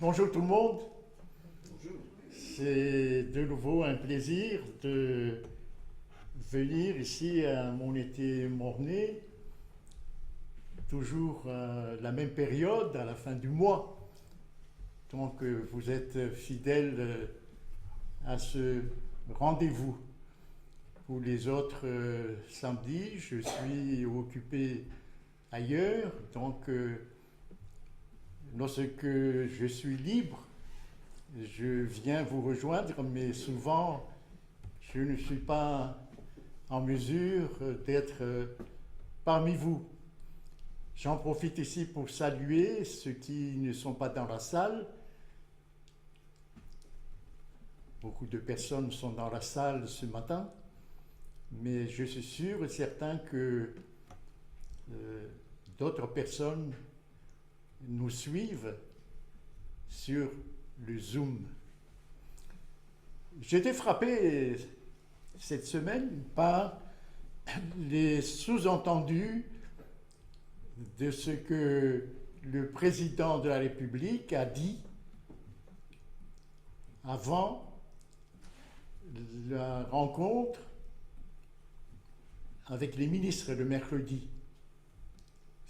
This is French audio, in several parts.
Bonjour tout le monde. C'est de nouveau un plaisir de venir ici à mon été mornay, toujours la même période, à la fin du mois. Donc vous êtes fidèles à ce rendez-vous. Pour les autres samedis, je suis occupé ailleurs, donc lorsque je suis libre, je viens vous rejoindre, mais souvent, je ne suis pas en mesure d'être parmi vous. J'en profite ici pour saluer ceux qui ne sont pas dans la salle. Beaucoup de personnes sont dans la salle ce matin, mais je suis sûr et certain que d'autres personnes nous suivent sur le Zoom. J'ai été frappé cette semaine par les sous-entendus de ce que le président de la République a dit avant la rencontre avec les ministres le mercredi.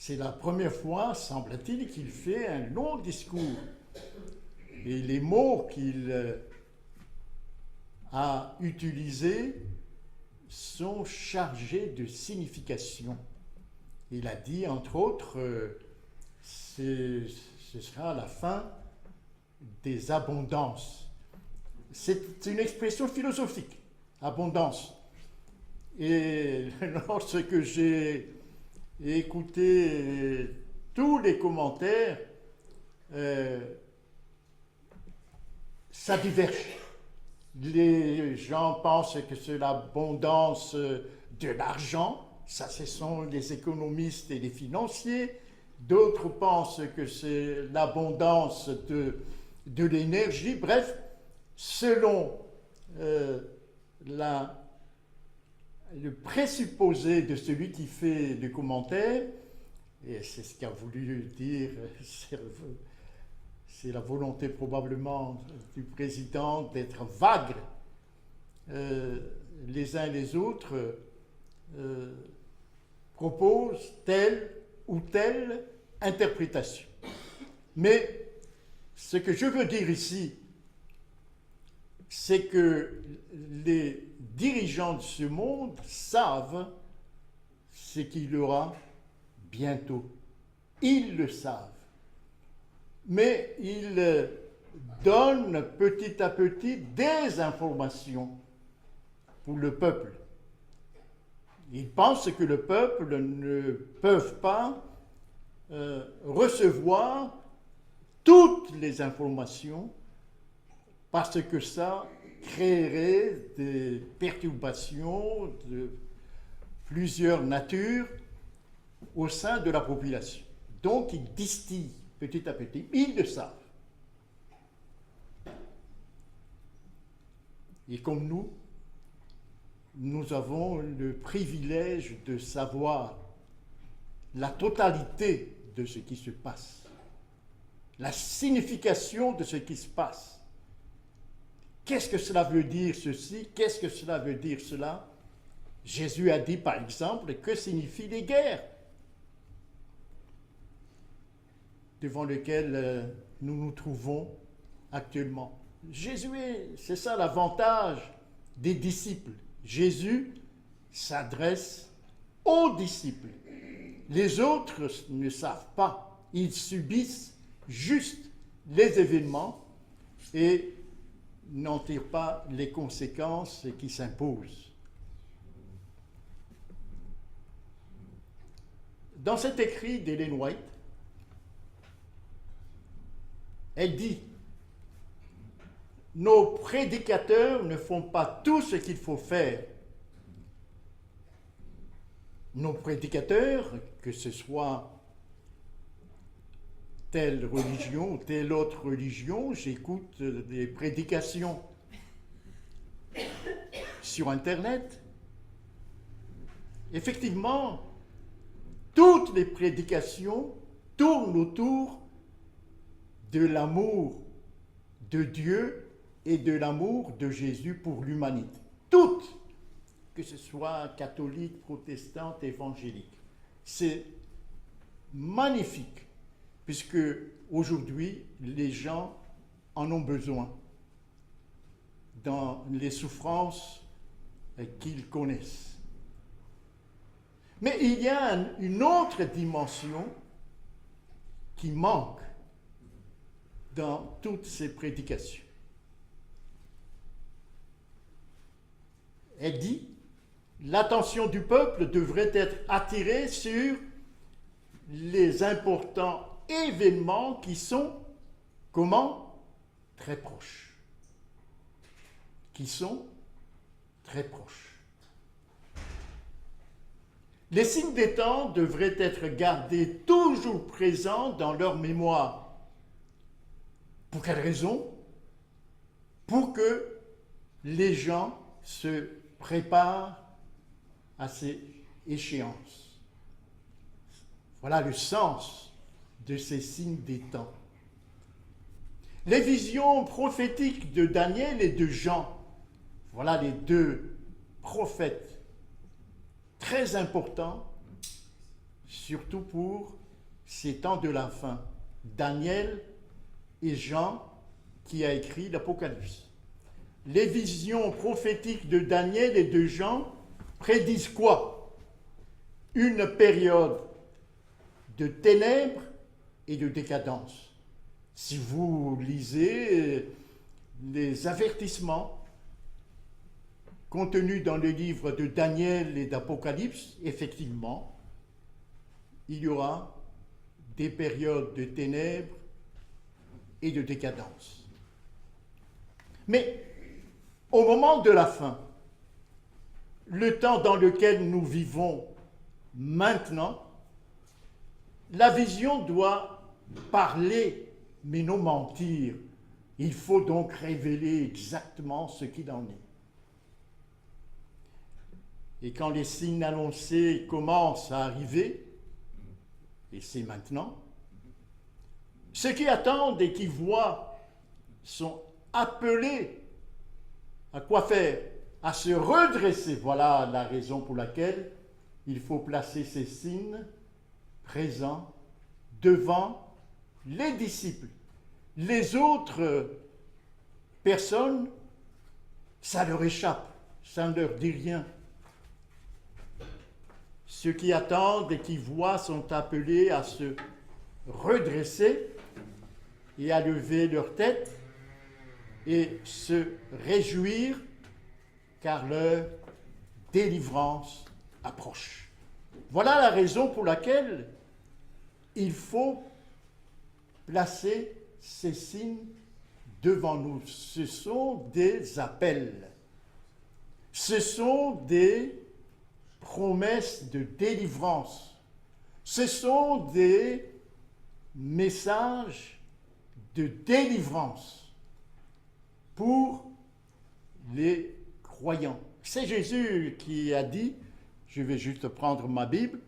C'est la première fois, semble-t-il, qu'il fait un long discours. Et les mots qu'il a utilisés sont chargés de signification. Il a dit, entre autres, ce sera la fin des abondances. C'est une expression philosophique, abondance. Et lorsque j'ai écouté tous les commentaires, ça diverge. Les gens pensent que c'est l'abondance de l'argent, ça ce sont les économistes et les financiers. D'autres pensent que c'est l'abondance de l'énergie. Bref, selon le présupposé de celui qui fait le commentaire, et c'est ce qu'a voulu dire, c'est la volonté probablement du président d'être vague. Les uns et les autres proposent telle ou telle interprétation. Mais ce que je veux dire ici, c'est que les dirigeants de ce monde savent ce qu'il y aura bientôt. Ils le savent. Mais ils donnent petit à petit des informations pour le peuple. Ils pensent que le peuple ne peut pas recevoir toutes les informations parce que ça créerait des perturbations de plusieurs natures au sein de la population. Donc ils distillent petit à petit, ils le savent. Et comme nous avons le privilège de savoir la totalité de ce qui se passe, la signification de ce qui se passe. Qu'est-ce que cela veut dire ceci? Qu'est-ce que cela veut dire cela? Jésus a dit par exemple que signifient les guerres devant lesquelles nous nous trouvons actuellement. Jésus, c'est ça l'avantage des disciples. Jésus s'adresse aux disciples. Les autres ne savent pas. Ils subissent juste les événements et n'en tirent pas les conséquences qui s'imposent. Dans cet écrit d'Ellen White, elle dit « Nos prédicateurs ne font pas tout ce qu'il faut faire. Nos prédicateurs, que ce soit telle religion ou telle autre religion, j'écoute des prédications sur Internet. Effectivement, toutes les prédications tournent autour de l'amour de Dieu et de l'amour de Jésus pour l'humanité. Toutes, que ce soit catholique, protestante, évangélique. C'est magnifique, puisque aujourd'hui, les gens en ont besoin dans les souffrances qu'ils connaissent. Mais il y a une autre dimension qui manque dans toutes ces prédications. Elle dit, l'attention du peuple devrait être attirée sur les importants événements qui sont, comment? Très proches. Qui sont très proches. Les signes des temps devraient être gardés toujours présents dans leur mémoire. Pour quelle raison? Pour que les gens se préparent à ces échéances. Voilà le sens de ces signes des temps. Les visions prophétiques de Daniel et de Jean, voilà les deux prophètes très importants, surtout pour ces temps de la fin. Daniel et Jean qui a écrit l'Apocalypse. Les visions prophétiques de Daniel et de Jean prédisent quoi? Une période de ténèbres et de décadence. Si vous lisez les avertissements contenus dans le livre de Daniel et d'Apocalypse, effectivement, il y aura des périodes de ténèbres et de décadence. Mais au moment de la fin, le temps dans lequel nous vivons maintenant, la vision doit parler, mais non mentir. Il faut donc révéler exactement ce qu'il en est. Et quand les signes annoncés commencent à arriver, et c'est maintenant, ceux qui attendent et qui voient sont appelés à quoi faire? À se redresser. Voilà la raison pour laquelle il faut placer ces signes présents devant les disciples. Les autres personnes, ça leur échappe, ça ne leur dit rien. Ceux qui attendent et qui voient sont appelés à se redresser et à lever leur tête et se réjouir car leur délivrance approche. Voilà la raison pour laquelle il faut placer ces signes devant nous. Ce sont des appels. Ce sont des promesses de délivrance. Ce sont des messages de délivrance pour les croyants. C'est Jésus qui a dit, je vais juste prendre ma Bible,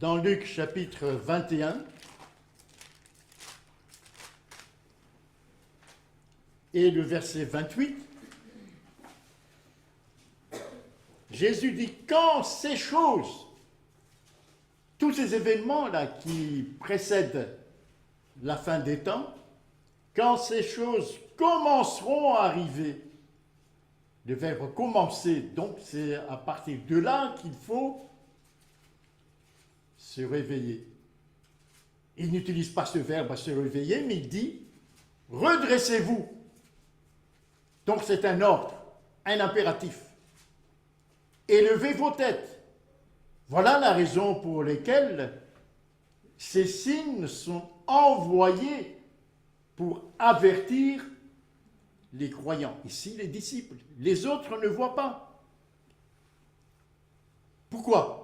dans Luc chapitre 21, et le verset 28, Jésus dit, quand ces choses, tous ces événements-là qui précèdent la fin des temps, quand ces choses commenceront à arriver, le verbe commencer, donc c'est à partir de là qu'il faut se réveiller. Il n'utilise pas ce verbe à se réveiller, mais il dit redressez-vous. Donc c'est un ordre, un impératif. Élevez vos têtes. Voilà la raison pour laquelle ces signes sont envoyés pour avertir les croyants. Ici, les disciples. Les autres ne voient pas. Pourquoi?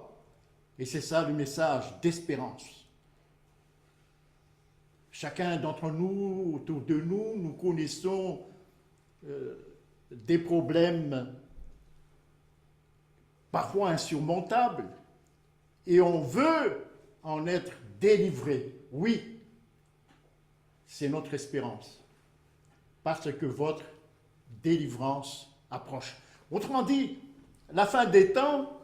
Et c'est ça le message d'espérance. Chacun d'entre nous, autour de nous, nous connaissons des problèmes parfois insurmontables, et on veut en être délivré. Oui, c'est notre espérance, parce que votre délivrance approche. Autrement dit, la fin des temps,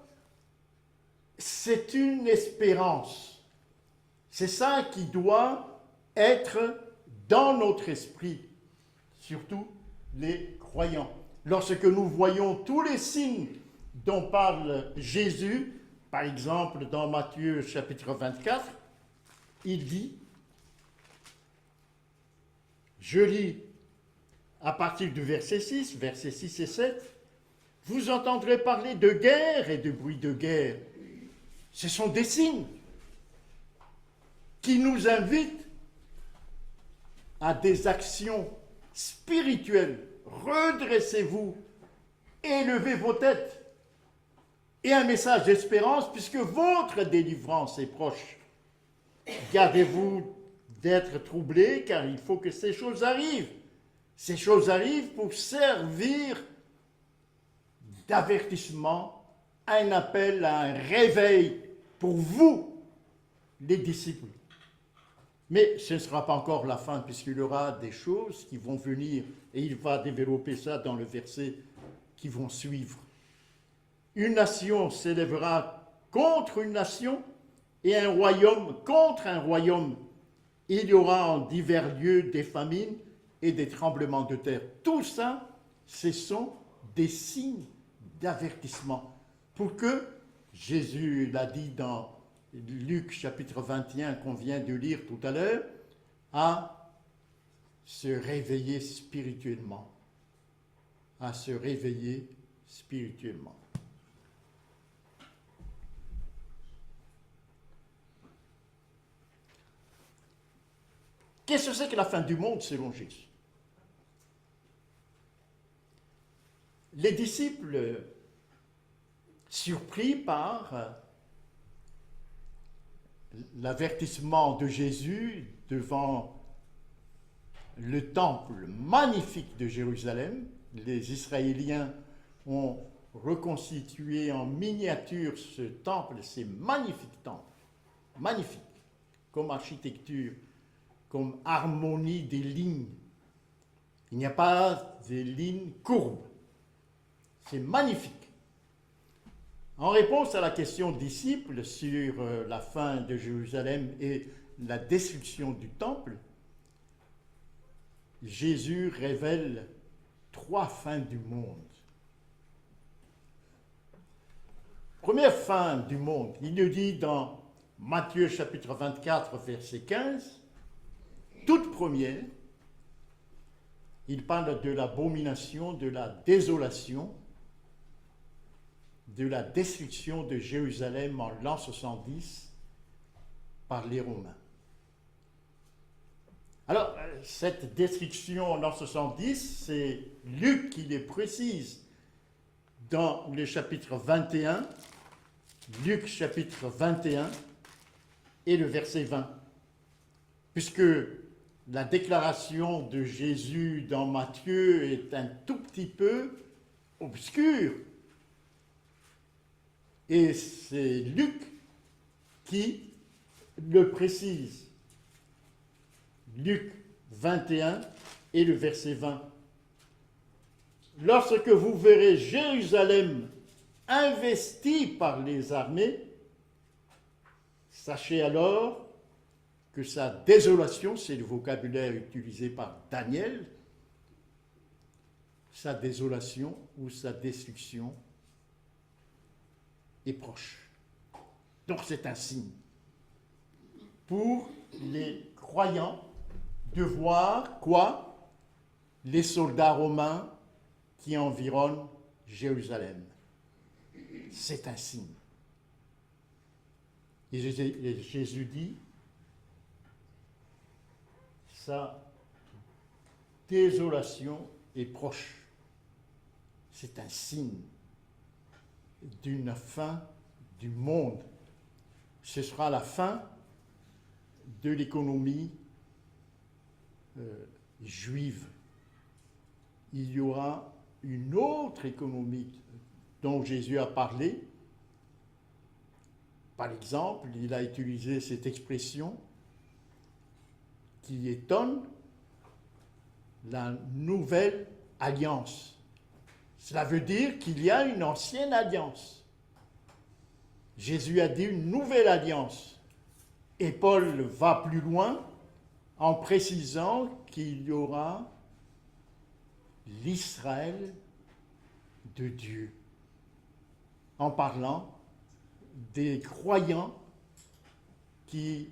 c'est une espérance. C'est ça qui doit être dans notre esprit, surtout les croyants. Lorsque nous voyons tous les signes dont parle Jésus, par exemple dans Matthieu chapitre 24, il dit, je lis à partir du verset 6 et 7, vous entendrez parler de guerre et de bruit de guerre. Ce sont des signes qui nous invitent à des actions spirituelles. Redressez-vous, élevez vos têtes. Et un message d'espérance, puisque votre délivrance est proche. Gardez-vous d'être troublés, car il faut que ces choses arrivent. Ces choses arrivent pour servir d'avertissement, un appel à un réveil pour vous, les disciples. Mais ce ne sera pas encore la fin, puisqu'il y aura des choses qui vont venir, et il va développer ça dans le verset qui vont suivre. Une nation s'élèvera contre une nation, et un royaume contre un royaume. Il y aura en divers lieux des famines et des tremblements de terre. Tout ça, ce sont des signes d'avertissement. Pour que, Jésus l'a dit dans Luc chapitre 21 qu'on vient de lire tout à l'heure, à se réveiller spirituellement. À se réveiller spirituellement. Qu'est-ce que c'est que la fin du monde selon Jésus? Les disciples, surpris par l'avertissement de Jésus devant le temple magnifique de Jérusalem, les Israéliens ont reconstitué en miniature ce temple, ces magnifiques temples, magnifiques, comme architecture, comme harmonie des lignes. Il n'y a pas de lignes courbes. C'est magnifique. En réponse à la question disciple sur la fin de Jérusalem et la destruction du temple, Jésus révèle 3 fins du monde. Première fin du monde, il nous dit dans Matthieu chapitre 24, verset 15, toute première, il parle de l'abomination, de la désolation, de la destruction de Jérusalem en l'an 70 par les Romains. Alors, cette destruction en l'an 70, c'est Luc qui les précise dans le chapitre 21, Luc chapitre 21 et le verset 20. Puisque la déclaration de Jésus dans Matthieu est un tout petit peu obscure. Et c'est Luc qui le précise. Luc 21 et le verset 20. Lorsque vous verrez Jérusalem investie par les armées, sachez alors que sa désolation, c'est le vocabulaire utilisé par Daniel, sa désolation ou sa destruction est proche. Donc c'est un signe pour les croyants de voir quoi? Les soldats romains qui environnent Jérusalem. C'est un signe. Et Jésus dit, sa désolation est proche. C'est un signe d'une fin du monde. Ce sera la fin de l'économie juive. Il y aura une autre économie dont Jésus a parlé. Par exemple, il a utilisé cette expression qui étonne, la nouvelle alliance. Cela veut dire qu'il y a une ancienne alliance. Jésus a dit une nouvelle alliance. Et Paul va plus loin en précisant qu'il y aura l'Israël de Dieu, en parlant des croyants qui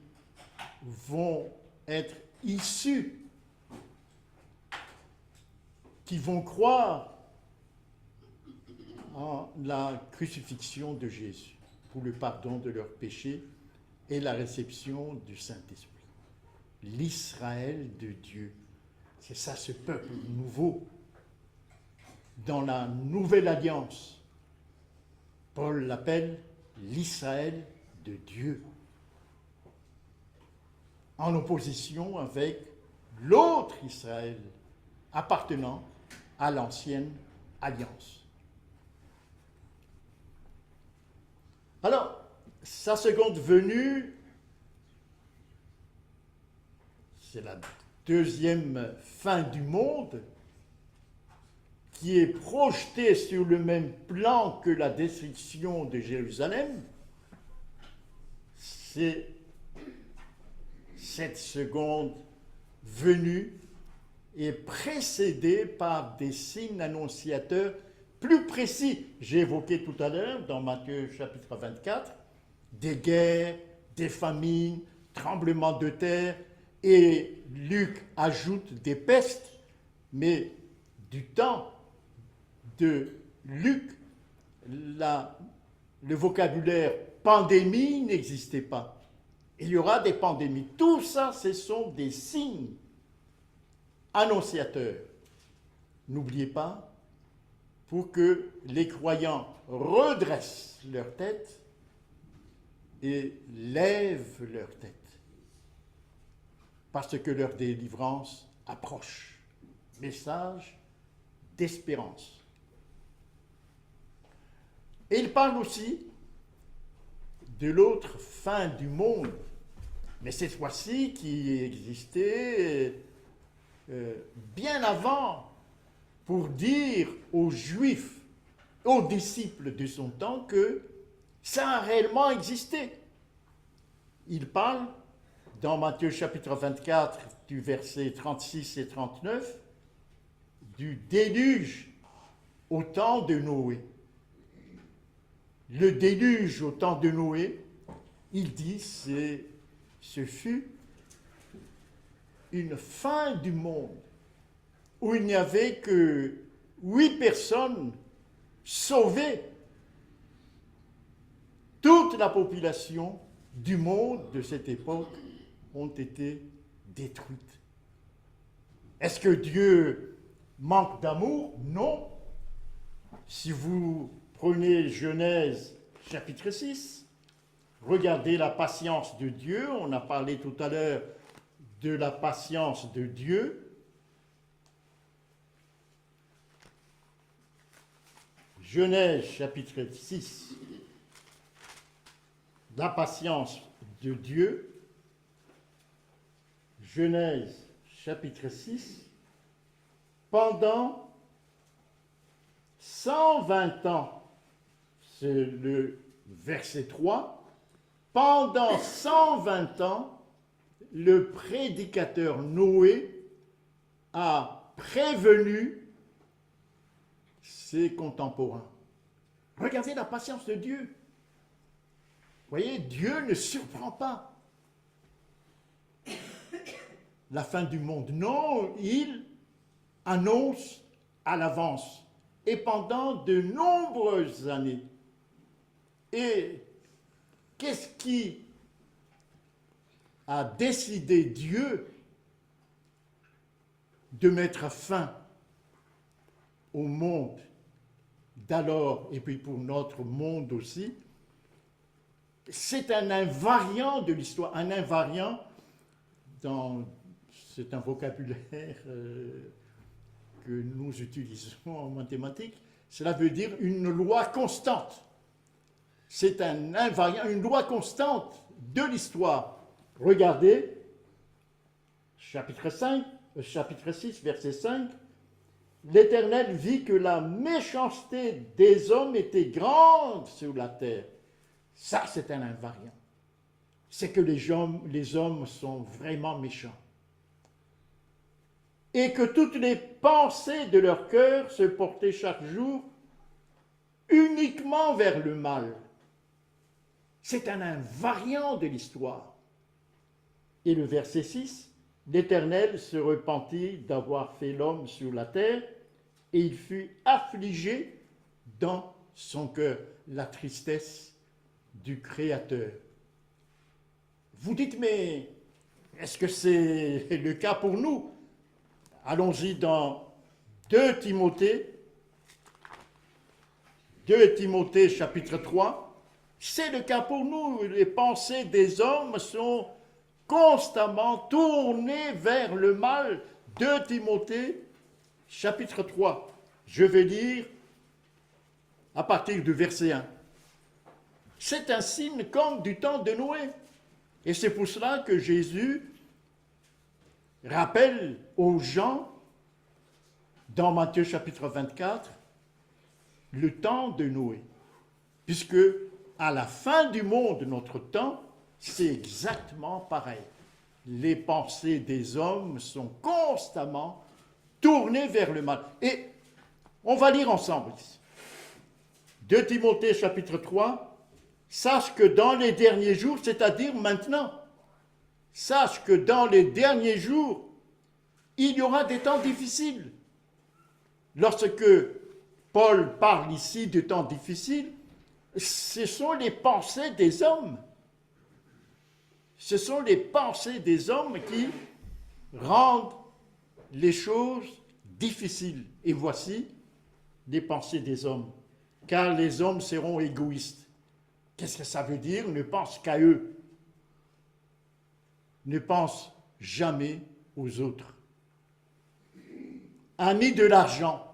vont être issus, qui vont croire en la crucifixion de Jésus pour le pardon de leurs péchés et la réception du Saint-Esprit. L'Israël de Dieu, c'est ça, ce peuple nouveau dans la nouvelle alliance. Paul l'appelle l'Israël de Dieu, en opposition avec l'autre Israël appartenant à l'ancienne alliance. Alors, sa seconde venue, c'est la deuxième fin du monde, qui est projetée sur le même plan que la destruction de Jérusalem. C'est cette seconde venue est précédée par des signes annonciateurs plus précis. J'ai évoqué tout à l'heure dans Matthieu chapitre 24 des guerres, des famines, tremblements de terre, et Luc ajoute des pestes, mais du temps de Luc, le vocabulaire pandémie n'existait pas. Il y aura des pandémies. Tout ça, ce sont des signes annonciateurs. N'oubliez pas, pour que les croyants redressent leur tête et lèvent leur tête, parce que leur délivrance approche. Message d'espérance. Et il parle aussi de l'autre fin du monde, mais cette fois-ci qui existait bien avant, pour dire aux Juifs, aux disciples de son temps, que ça a réellement existé. Il parle dans Matthieu chapitre 24, du verset 36 et 39, du déluge au temps de Noé. Le déluge au temps de Noé, il dit, ce fut une fin du monde où il n'y avait que 8 personnes sauvées. Toute la population du monde de cette époque ont été détruites. Est-ce que Dieu manque d'amour? Non. Si vous prenez Genèse chapitre 6, regardez la patience de Dieu. On a parlé tout à l'heure de la patience de Dieu. Genèse chapitre 6, la patience de Dieu. Genèse chapitre 6, pendant 120 ans, c'est le verset 3, pendant 120 ans, le prédicateur Noé a prévenu ses contemporains. Regardez la patience de Dieu. Vous voyez, Dieu ne surprend pas la fin du monde. Non, il annonce à l'avance et pendant de nombreuses années. Et qu'est-ce qui a décidé Dieu de mettre fin au monde d'alors, et puis pour notre monde aussi? C'est un invariant de l'histoire, un invariant, c'est un vocabulaire que nous utilisons en mathématiques, cela veut dire une loi constante. C'est un invariant, une loi constante de l'histoire. Regardez, chapitre 6, verset 5. L'Éternel vit que la méchanceté des hommes était grande sur la terre. Ça, c'est un invariant. C'est que les hommes sont vraiment méchants. Et que toutes les pensées de leur cœur se portaient chaque jour uniquement vers le mal. C'est un invariant de l'histoire. Et le verset 6, l'Éternel se repentit d'avoir fait l'homme sur la terre, et il fut affligé dans son cœur. La tristesse du Créateur. Vous dites, mais est-ce que c'est le cas pour nous? Allons-y dans 2 Timothée chapitre 3. C'est le cas pour nous. Les pensées des hommes sont constamment tournées vers le mal. 2 Timothée chapitre 3. Je vais lire à partir du verset 1. C'est un signe comme du temps de Noé. Et c'est pour cela que Jésus rappelle aux gens, dans Matthieu chapitre 24, le temps de Noé. Puisque à la fin du monde, notre temps, c'est exactement pareil. Les pensées des hommes sont constamment tournées vers le mal. Et on va lire ensemble ici. 2 Timothée chapitre 3, sache que dans les derniers jours, c'est-à-dire maintenant, sache que dans les derniers jours, il y aura des temps difficiles. Lorsque Paul parle ici de temps difficiles, ce sont les pensées des hommes. Ce sont les pensées des hommes qui rendent les choses difficiles. Et voici les pensées des hommes. Car les hommes seront égoïstes. Qu'est-ce que ça veut dire? Ne pensent qu'à eux. Ne pensent jamais aux autres. Amis de l'argent.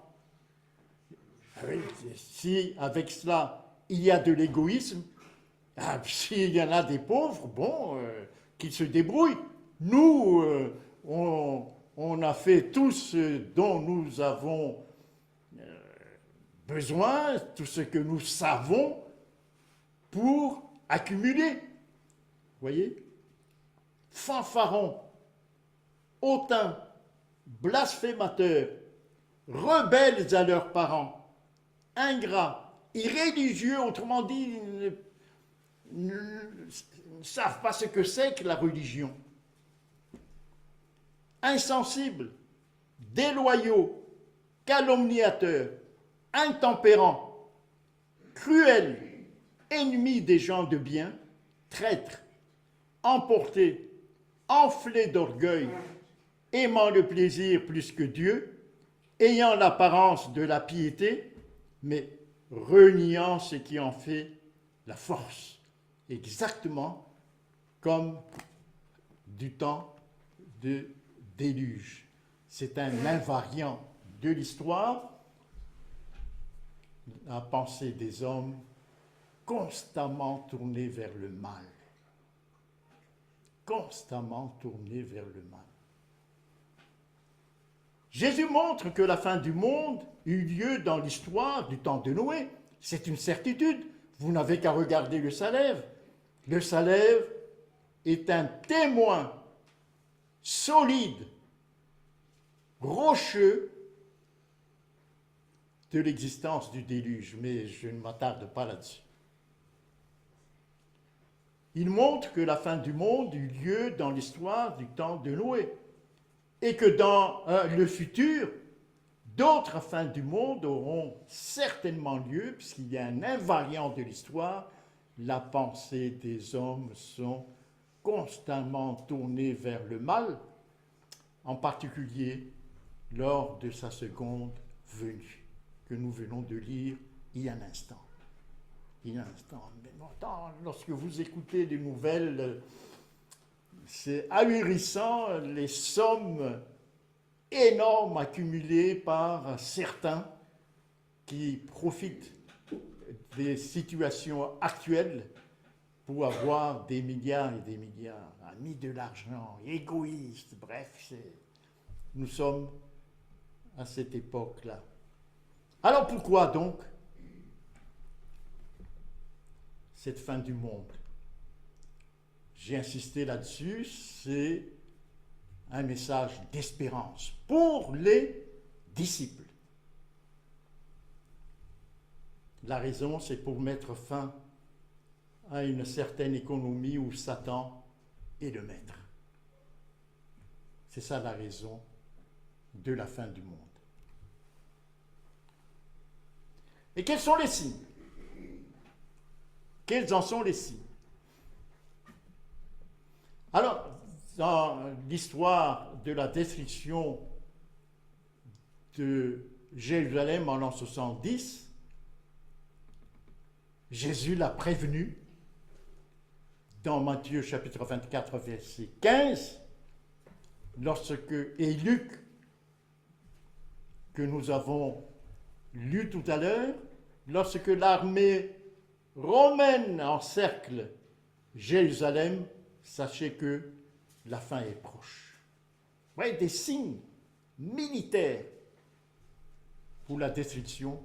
Si avec cela il y a de l'égoïsme, s'il y en a des pauvres, bon, qu'ils se débrouillent. Nous, on a fait tout ce dont nous avons besoin, tout ce que nous savons pour accumuler. Vous voyez? Fanfarons, hautains, blasphémateurs, rebelles à leurs parents, ingrats, irréligieux, autrement dit, ne savent pas ce que c'est que la religion. Insensibles, déloyaux, calomniateurs, intempérants, cruels, ennemis des gens de bien, traîtres, emportés, enflés d'orgueil, aimant le plaisir plus que Dieu, ayant l'apparence de la piété, mais reniant ce qui en fait la force, exactement comme du temps de déluge. C'est un invariant de l'histoire, la pensée des hommes constamment tournée vers le mal. Constamment tournée vers le mal. Jésus montre que la fin du monde eut lieu dans l'histoire du temps de Noé. C'est une certitude. Vous n'avez qu'à regarder le Salève. Le Salève est un témoin solide, rocheux de l'existence du déluge, mais je ne m'attarde pas là-dessus. Il montre que la fin du monde eut lieu dans l'histoire du temps de Noé et que dans le futur, d'autres fins du monde auront certainement lieu, puisqu'il y a un invariant de l'histoire, la pensée des hommes sont constamment tournées vers le mal, en particulier lors de sa seconde venue, que nous venons de lire il y a un instant. Il y a un instant. Mais longtemps, lorsque vous écoutez les nouvelles, c'est ahurissant les sommes énorme accumulé par certains qui profitent des situations actuelles pour avoir des milliards et des milliards, mis de l'argent, égoïstes, bref, nous sommes à cette époque-là. Alors pourquoi donc cette fin du monde? J'ai insisté là-dessus, c'est un message d'espérance pour les disciples. La raison, c'est pour mettre fin à une certaine économie où Satan est le maître. C'est ça la raison de la fin du monde. Et quels sont les signes? Quels en sont les signes? Alors, dans l'histoire de la destruction de Jérusalem en l'an 70, Jésus l'a prévenu dans Matthieu chapitre 24, verset 15, et Luc, que nous avons lu tout à l'heure, lorsque l'armée romaine encercle Jérusalem, sachez que la fin est proche. Vous voyez, des signes militaires pour la destruction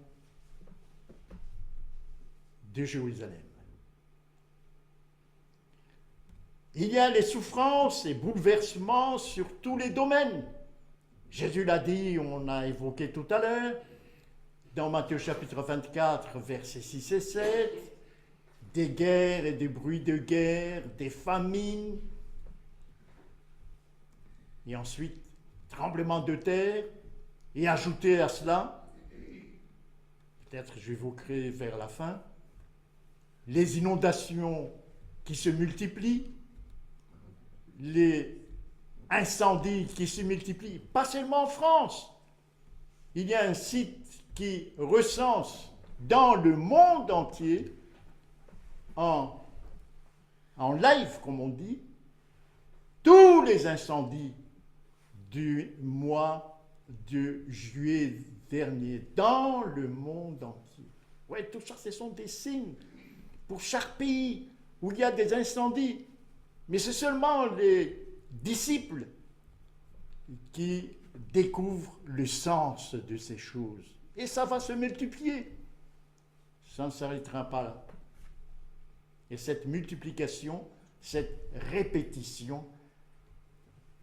de Jérusalem. Il y a les souffrances et bouleversements sur tous les domaines. Jésus l'a dit, on a évoqué tout à l'heure, dans Matthieu chapitre 24, versets 6 et 7, des guerres et des bruits de guerre, des famines, et ensuite tremblements de terre, et ajouter à cela, peut-être j'évoquerai vers la fin, les inondations qui se multiplient, les incendies qui se multiplient, pas seulement en France. Il y a un site qui recense dans le monde entier, en live comme on dit, tous les incendies du mois de juillet dernier dans le monde entier. Oui, tout ça, ce sont des signes pour chaque pays où il y a des incendies. Mais c'est seulement les disciples qui découvrent le sens de ces choses. Et ça va se multiplier. Ça ne s'arrêtera pas là. Et cette multiplication, cette répétition,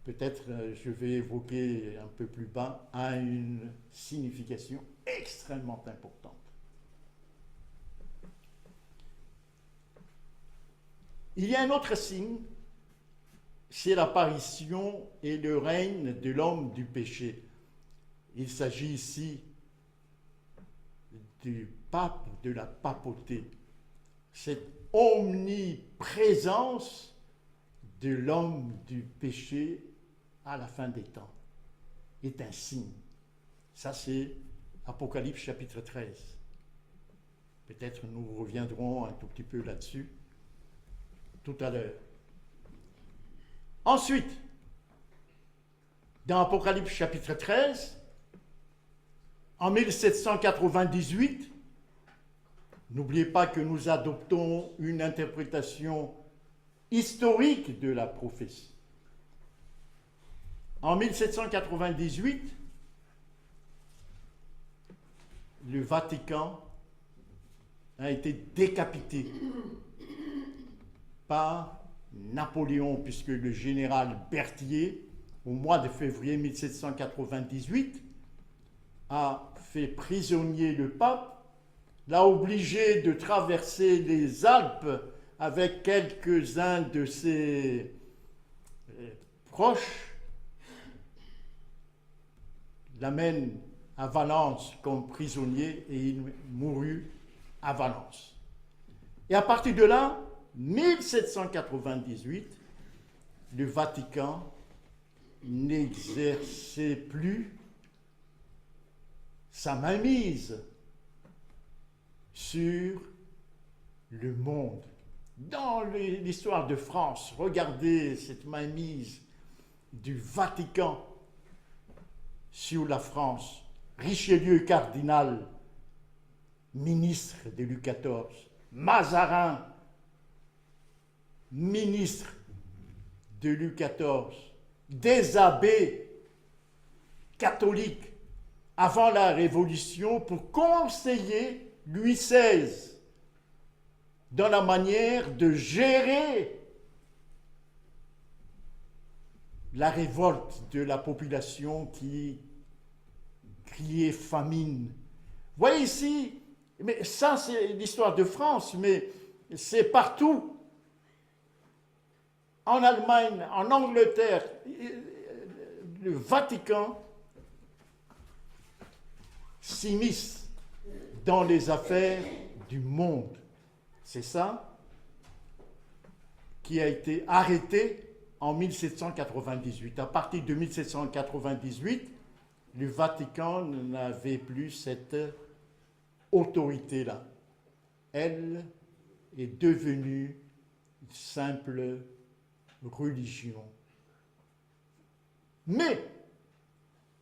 peut-être je vais évoquer un peu plus bas, a une signification extrêmement importante. Il y a un autre signe, c'est l'apparition et le règne de l'homme du péché. Il s'agit ici du pape, de la papauté, cette omniprésence de l'homme du péché à la fin des temps est un signe. Ça, c'est Apocalypse chapitre 13. Peut-être nous reviendrons un tout petit peu là-dessus tout à l'heure. Ensuite, dans Apocalypse chapitre 13, en 1798, n'oubliez pas que nous adoptons une interprétation historique de la prophétie. En 1798, le Vatican a été décapité par Napoléon, puisque le général Berthier, au mois de février 1798, a fait prisonnier le pape, l'a obligé de traverser les Alpes avec quelques-uns de ses proches, l'amène à Valence comme prisonnier et il mourut à Valence. Et à partir de là, 1798, le Vatican n'exerçait plus sa mainmise sur le monde. Dans l'histoire de France, regardez cette mainmise du Vatican sur la France. Richelieu cardinal, ministre de Louis XIV. Mazarin, ministre de Louis XIV. Des abbés catholiques avant la Révolution pour conseiller Louis XVI dans la manière de gérer la révolte de la population qui criait famine. Vous voyez ici, mais ça c'est l'histoire de France, mais c'est partout. En Allemagne, en Angleterre, le Vatican s'immisce dans les affaires du monde. C'est ça qui a été arrêté en 1798. À partir de 1798, le Vatican n'avait plus cette autorité-là. Elle est devenue une simple religion. Mais,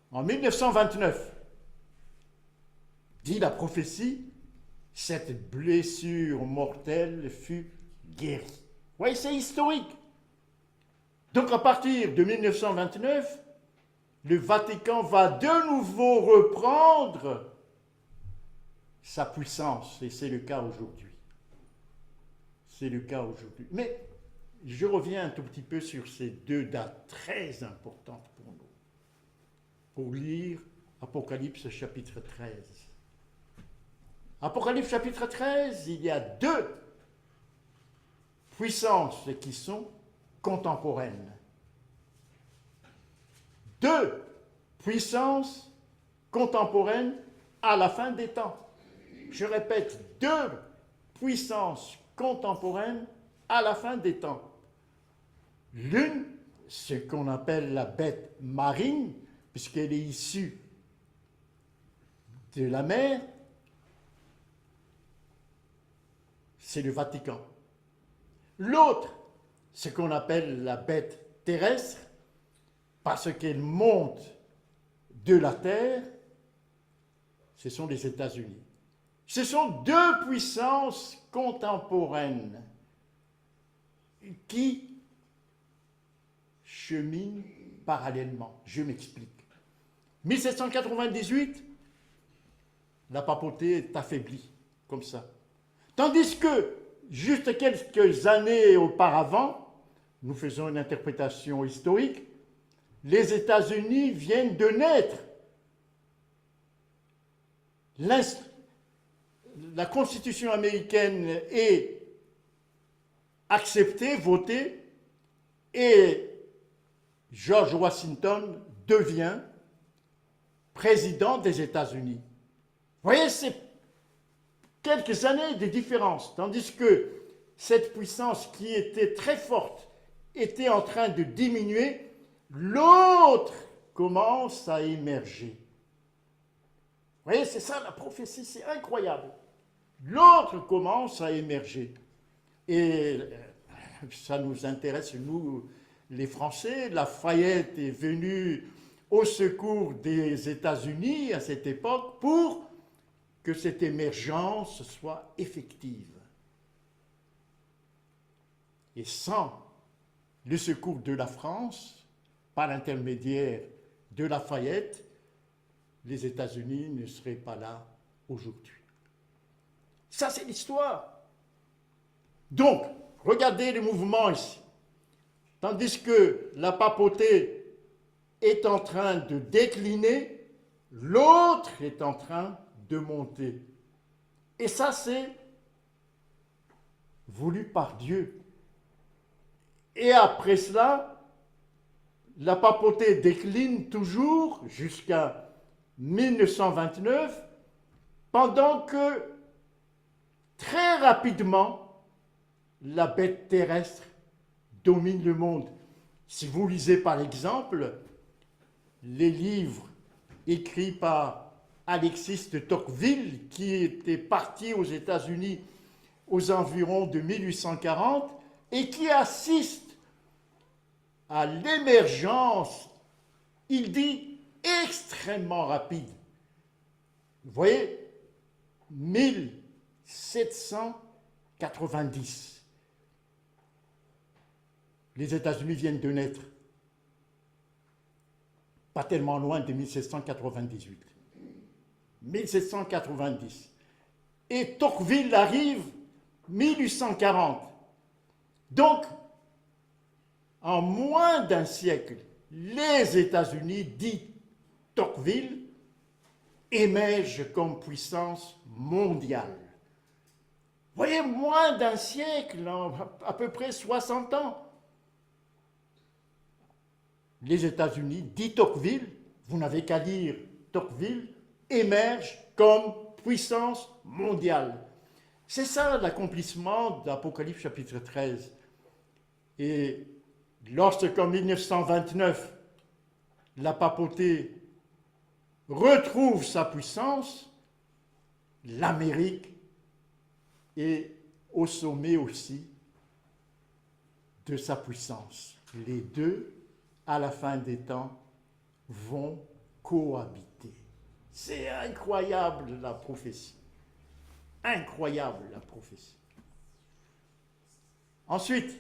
en 1929, dit la prophétie, cette blessure mortelle fut guérie. Oui, c'est historique. Donc à partir de 1929, le Vatican va de nouveau reprendre sa puissance, et c'est le cas aujourd'hui. C'est le cas aujourd'hui. Mais je reviens un tout petit peu sur ces deux dates très importantes pour nous, pour lire Apocalypse chapitre 13. Apocalypse chapitre 13, il y a deux puissances qui sont contemporaines. Deux puissances contemporaines à la fin des temps. Je répète, deux puissances contemporaines à la fin des temps. L'une, ce qu'on appelle la bête marine, puisqu'elle est issue de la mer, c'est le Vatican. L'autre, ce qu'on appelle la bête terrestre, parce qu'elle monte de la terre, ce sont les États-Unis. Ce sont deux puissances contemporaines qui cheminent parallèlement. Je m'explique. 1798, la papauté est affaiblie, comme ça. Tandis que, juste quelques années auparavant, nous faisons une interprétation historique, les États-Unis viennent de naître. La Constitution américaine est acceptée, votée, et George Washington devient président des États-Unis. Vous voyez, c'est quelques années de différence, tandis que cette puissance qui était très forte était en train de diminuer, l'autre commence à émerger. Vous voyez, c'est ça la prophétie, c'est incroyable. L'autre commence à émerger. Et ça nous intéresse, nous, les Français. Lafayette est venu au secours des États-Unis à cette époque pour que cette émergence soit effective. Et sans le secours de la France, par l'intermédiaire de Lafayette, les États-Unis ne seraient pas là aujourd'hui. Ça, c'est l'histoire. Donc, regardez le mouvement ici. Tandis que la papauté est en train de décliner, l'autre est en train de monter. Et ça, c'est voulu par Dieu. Et après cela, la papauté décline toujours jusqu'à 1929, pendant que très rapidement, la bête terrestre domine le monde. Si vous lisez par exemple les livres écrits par Alexis de Tocqueville, qui était parti aux États-Unis aux environs de 1840 et qui assiste à l'émergence, il dit, extrêmement rapide. Vous voyez, 1790. Les États-Unis viennent de naître. Pas tellement loin de 1798. 1790. Et Tocqueville arrive 1840. Donc, en moins d'un siècle, les États-Unis, dit Tocqueville, émergent comme puissance mondiale. Vous voyez, moins d'un siècle, à peu près 60 ans. Les États-Unis, dit Tocqueville, vous n'avez qu'à lire Tocqueville, émergent comme puissance mondiale. C'est ça l'accomplissement d'Apocalypse chapitre 13. Et lorsqu'en 1929, la papauté retrouve sa puissance, l'Amérique est au sommet aussi de sa puissance. Les deux, à la fin des temps, vont cohabiter. C'est incroyable la prophétie. Incroyable la prophétie. Ensuite,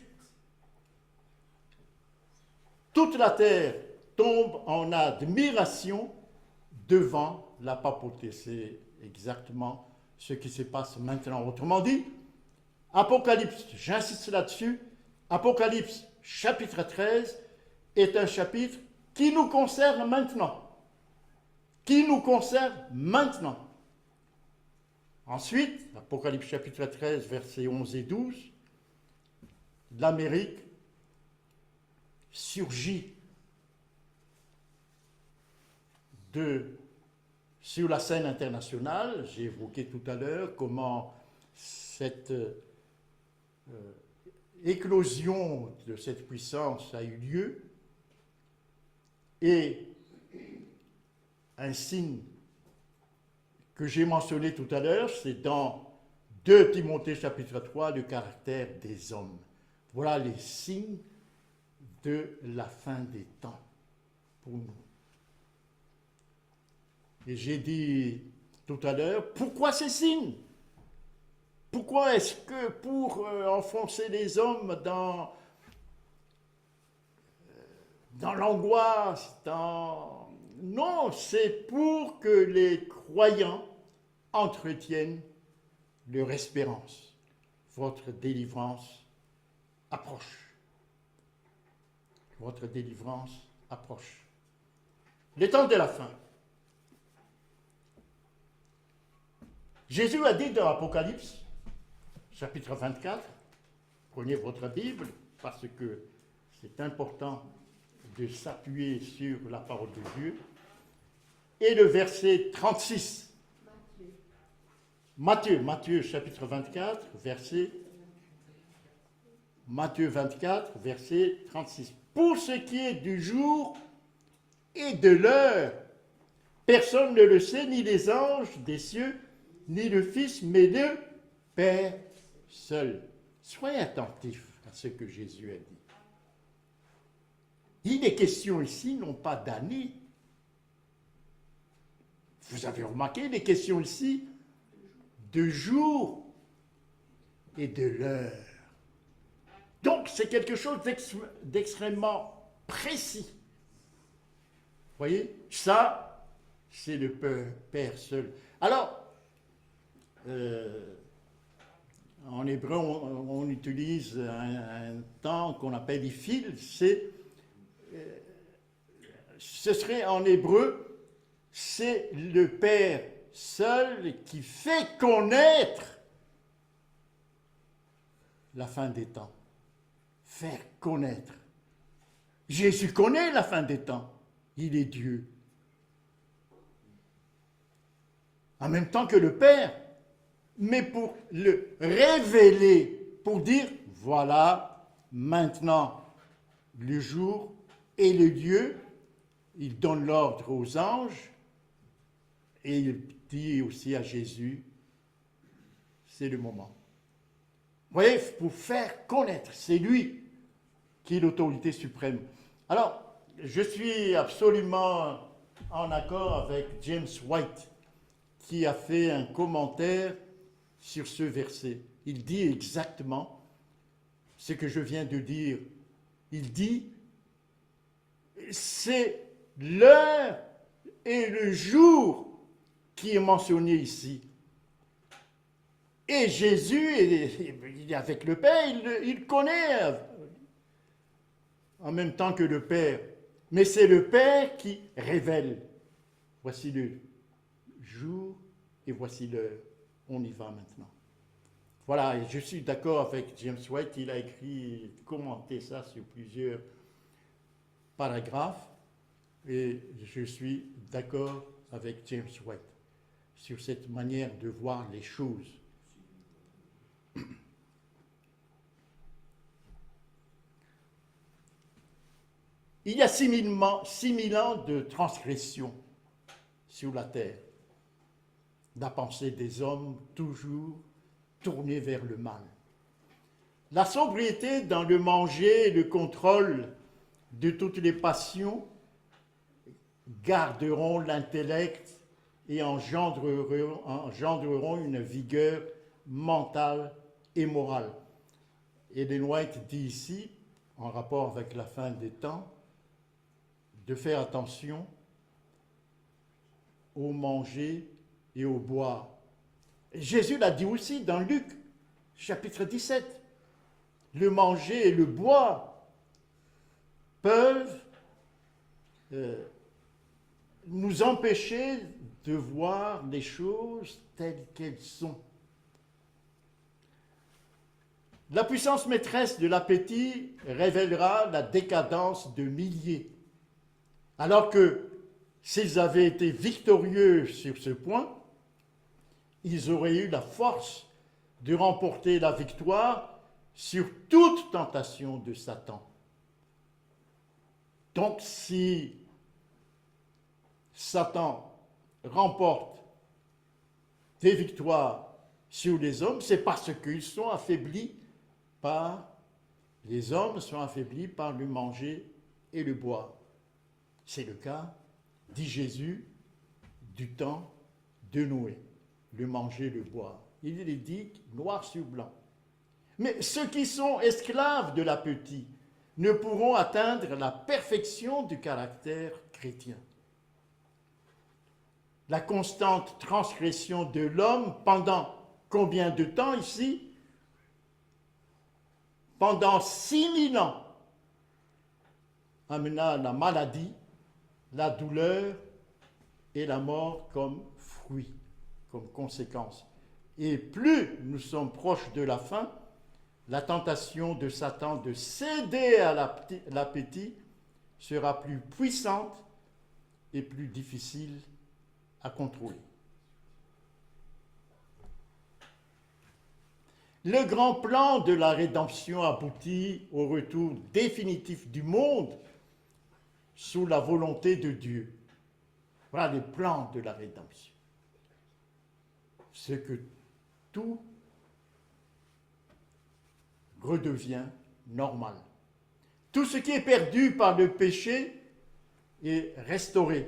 toute la terre tombe en admiration devant la papauté. C'est exactement ce qui se passe maintenant. Autrement dit, Apocalypse, j'insiste là-dessus, Apocalypse chapitre 13 est un chapitre qui nous concerne maintenant. Qui nous concerne maintenant. Ensuite, Apocalypse chapitre 13, versets 11 et 12, l'Amérique surgit sur la scène internationale. J'ai évoqué tout à l'heure comment cette éclosion de cette puissance a eu lieu. Et un signe que j'ai mentionné tout à l'heure, c'est dans 2 Timothée chapitre 3, le caractère des hommes. Voilà les signes de la fin des temps pour nous. Et j'ai dit tout à l'heure, pourquoi ces signes? Pourquoi est-ce que pour enfoncer les hommes dans l'angoisse, Non, c'est pour que les croyants entretiennent leur espérance. Votre délivrance approche. Votre délivrance approche. Les temps de la fin. Jésus a dit dans l'Apocalypse, chapitre 24, prenez votre Bible, parce que c'est important de s'appuyer sur la parole de Dieu, et le verset 36. Matthieu chapitre 24, Matthieu 24, verset 36. Pour ce qui est du jour et de l'heure, personne ne le sait, ni les anges des cieux, ni le Fils, mais le Père seul. Soyez attentifs à ce que Jésus a dit. Il est question ici, non pas d'années. Vous avez remarqué, il est question ici de jour et de l'heure. Donc, c'est quelque chose d'extrêmement précis. Vous voyez, ça, c'est le Père seul. Alors, en hébreu, on utilise un temps qu'on appelle ifil. Ce serait en hébreu, c'est le Père seul qui fait connaître la fin des temps. Faire connaître. Jésus connaît la fin des temps. Il est Dieu. En même temps que le Père. Mais pour le révéler, pour dire, voilà, maintenant, le jour et le lieu, il donne l'ordre aux anges, et il dit aussi à Jésus, c'est le moment. Vous voyez, pour faire connaître, c'est lui qui est l'autorité suprême. Alors, je suis absolument en accord avec James White, qui a fait un commentaire sur ce verset. Il dit exactement ce que je viens de dire. Il dit, c'est l'heure et le jour qui est mentionné ici. Et Jésus, il est avec le Père, il connaît en même temps que le Père. Mais c'est le Père qui révèle. Voici le jour et voici l'heure. On y va maintenant. Voilà, et je suis d'accord avec James White, il a écrit, commenté ça sur plusieurs paragraphes, et je suis d'accord avec James White sur cette manière de voir les choses. Il y a 6000 ans de transgression sur la terre. La pensée des hommes toujours tournée vers le mal. La sobriété dans le manger et le contrôle de toutes les passions garderont l'intellect et engendreront une vigueur mentale et morale. Ellen White dit ici, en rapport avec la fin des temps, de faire attention au manger et au boire. Jésus l'a dit aussi dans Luc, chapitre 17. Le manger et le boire peuvent nous empêcher de voir les choses telles qu'elles sont. La puissance maîtresse de l'appétit révélera la décadence de milliers. Alors que s'ils avaient été victorieux sur ce point, ils auraient eu la force de remporter la victoire sur toute tentation de Satan. Donc si Satan remporte des victoires sur les hommes, c'est parce qu'ils sont affaiblis les hommes sont affaiblis par le manger et le boire. C'est le cas, dit Jésus, du temps de Noé, le manger et le boire. Il est dit noir sur blanc. Mais ceux qui sont esclaves de l'appétit ne pourront atteindre la perfection du caractère chrétien. La constante transgression de l'homme pendant combien de temps ici? Pendant 6000 ans, amena la maladie, la douleur et la mort comme fruit, comme conséquence. Et plus nous sommes proches de la fin, la tentation de Satan de céder à l'appétit sera plus puissante et plus difficile à contrôler. Le grand plan de la rédemption aboutit au retour définitif du monde sous la volonté de Dieu. Voilà le plan de la rédemption. C'est que tout redevient normal. Tout ce qui est perdu par le péché est restauré.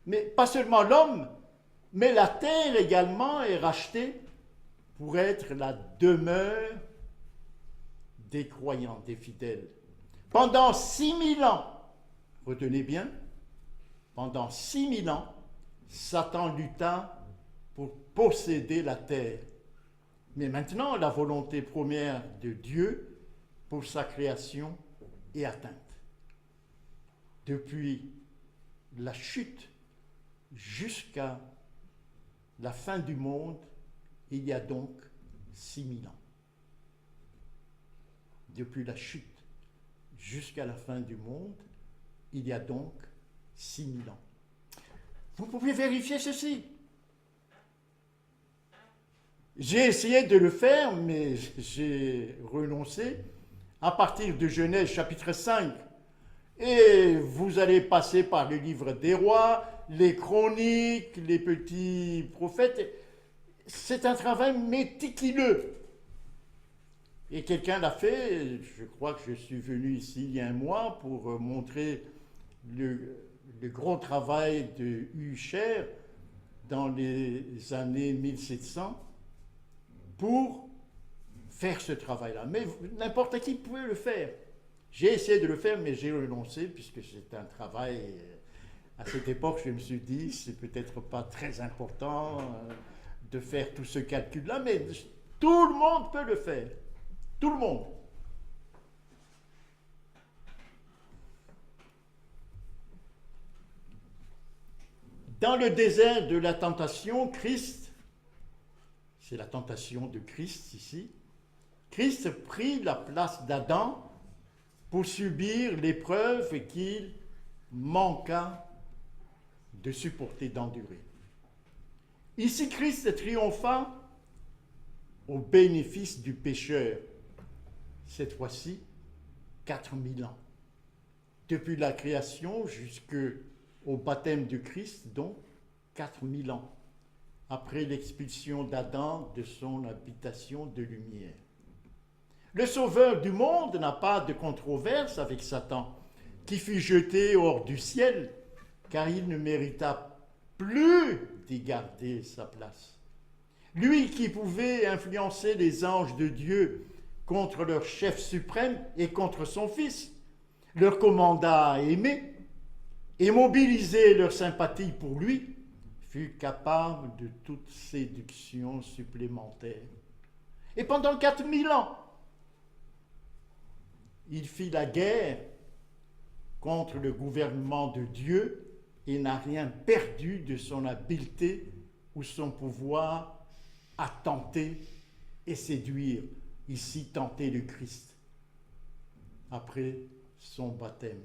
Mais pas seulement l'homme, mais la terre également est rachetée pour être la demeure des croyants, des fidèles. Pendant 6000 ans, retenez bien, pendant 6000 ans, Satan lutta pour posséder la terre. Mais maintenant, la volonté première de Dieu pour sa création est atteinte. Depuis la chute jusqu'à la fin du monde, il y a donc 6000 ans. Depuis la chute jusqu'à la fin du monde, il y a donc 6000 ans. Vous pouvez vérifier ceci. J'ai essayé de le faire, mais j'ai renoncé à partir de Genèse chapitre 5. Et vous allez passer par le livre des rois, les chroniques, les petits prophètes. C'est un travail méticuleux. Et quelqu'un l'a fait, je crois que je suis venu ici il y a un mois pour montrer le gros travail de Hucher dans les années 1700 pour faire ce travail-là. Mais n'importe qui pouvait le faire. J'ai essayé de le faire, mais j'ai renoncé puisque c'est un travail. À cette époque, je me suis dit, c'est peut-être pas très important de faire tout ce calcul-là, mais tout le monde peut le faire. Tout le monde. Dans le désert de la tentation, Christ, c'est la tentation de Christ ici, Christ prit la place d'Adam pour subir l'épreuve qu'il manqua de supporter, d'endurer. Ici, Christ triompha au bénéfice du pécheur, cette fois-ci, 4000 ans. Depuis la création jusqu'au baptême de Christ, donc 4000 ans, après l'expulsion d'Adam de son habitation de lumière. Le sauveur du monde n'a pas de controverse avec Satan, qui fut jeté hors du ciel, car il ne mérita plus d'y garder sa place. Lui qui pouvait influencer les anges de Dieu contre leur chef suprême et contre son Fils, leur commanda à aimer et mobiliser leur sympathie pour lui, fut capable de toute séduction supplémentaire. Et pendant 4000 ans, il fit la guerre contre le gouvernement de Dieu et n'a rien perdu de son habileté ou son pouvoir à tenter et séduire, ici tenter le Christ, après son baptême.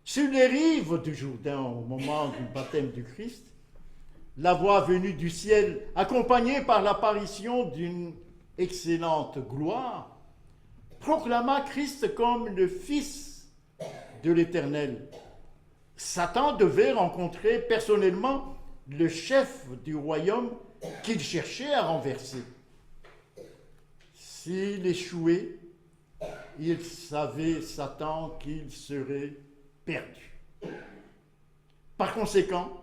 Sur les rives du Jourdain, au moment du baptême du Christ, la voix venue du ciel, accompagnée par l'apparition d'une excellente gloire, proclama Christ comme le Fils de l'Éternel. Satan devait rencontrer personnellement le chef du royaume qu'il cherchait à renverser. S'il échouait, il savait, Satan, qu'il serait perdu. Par conséquent,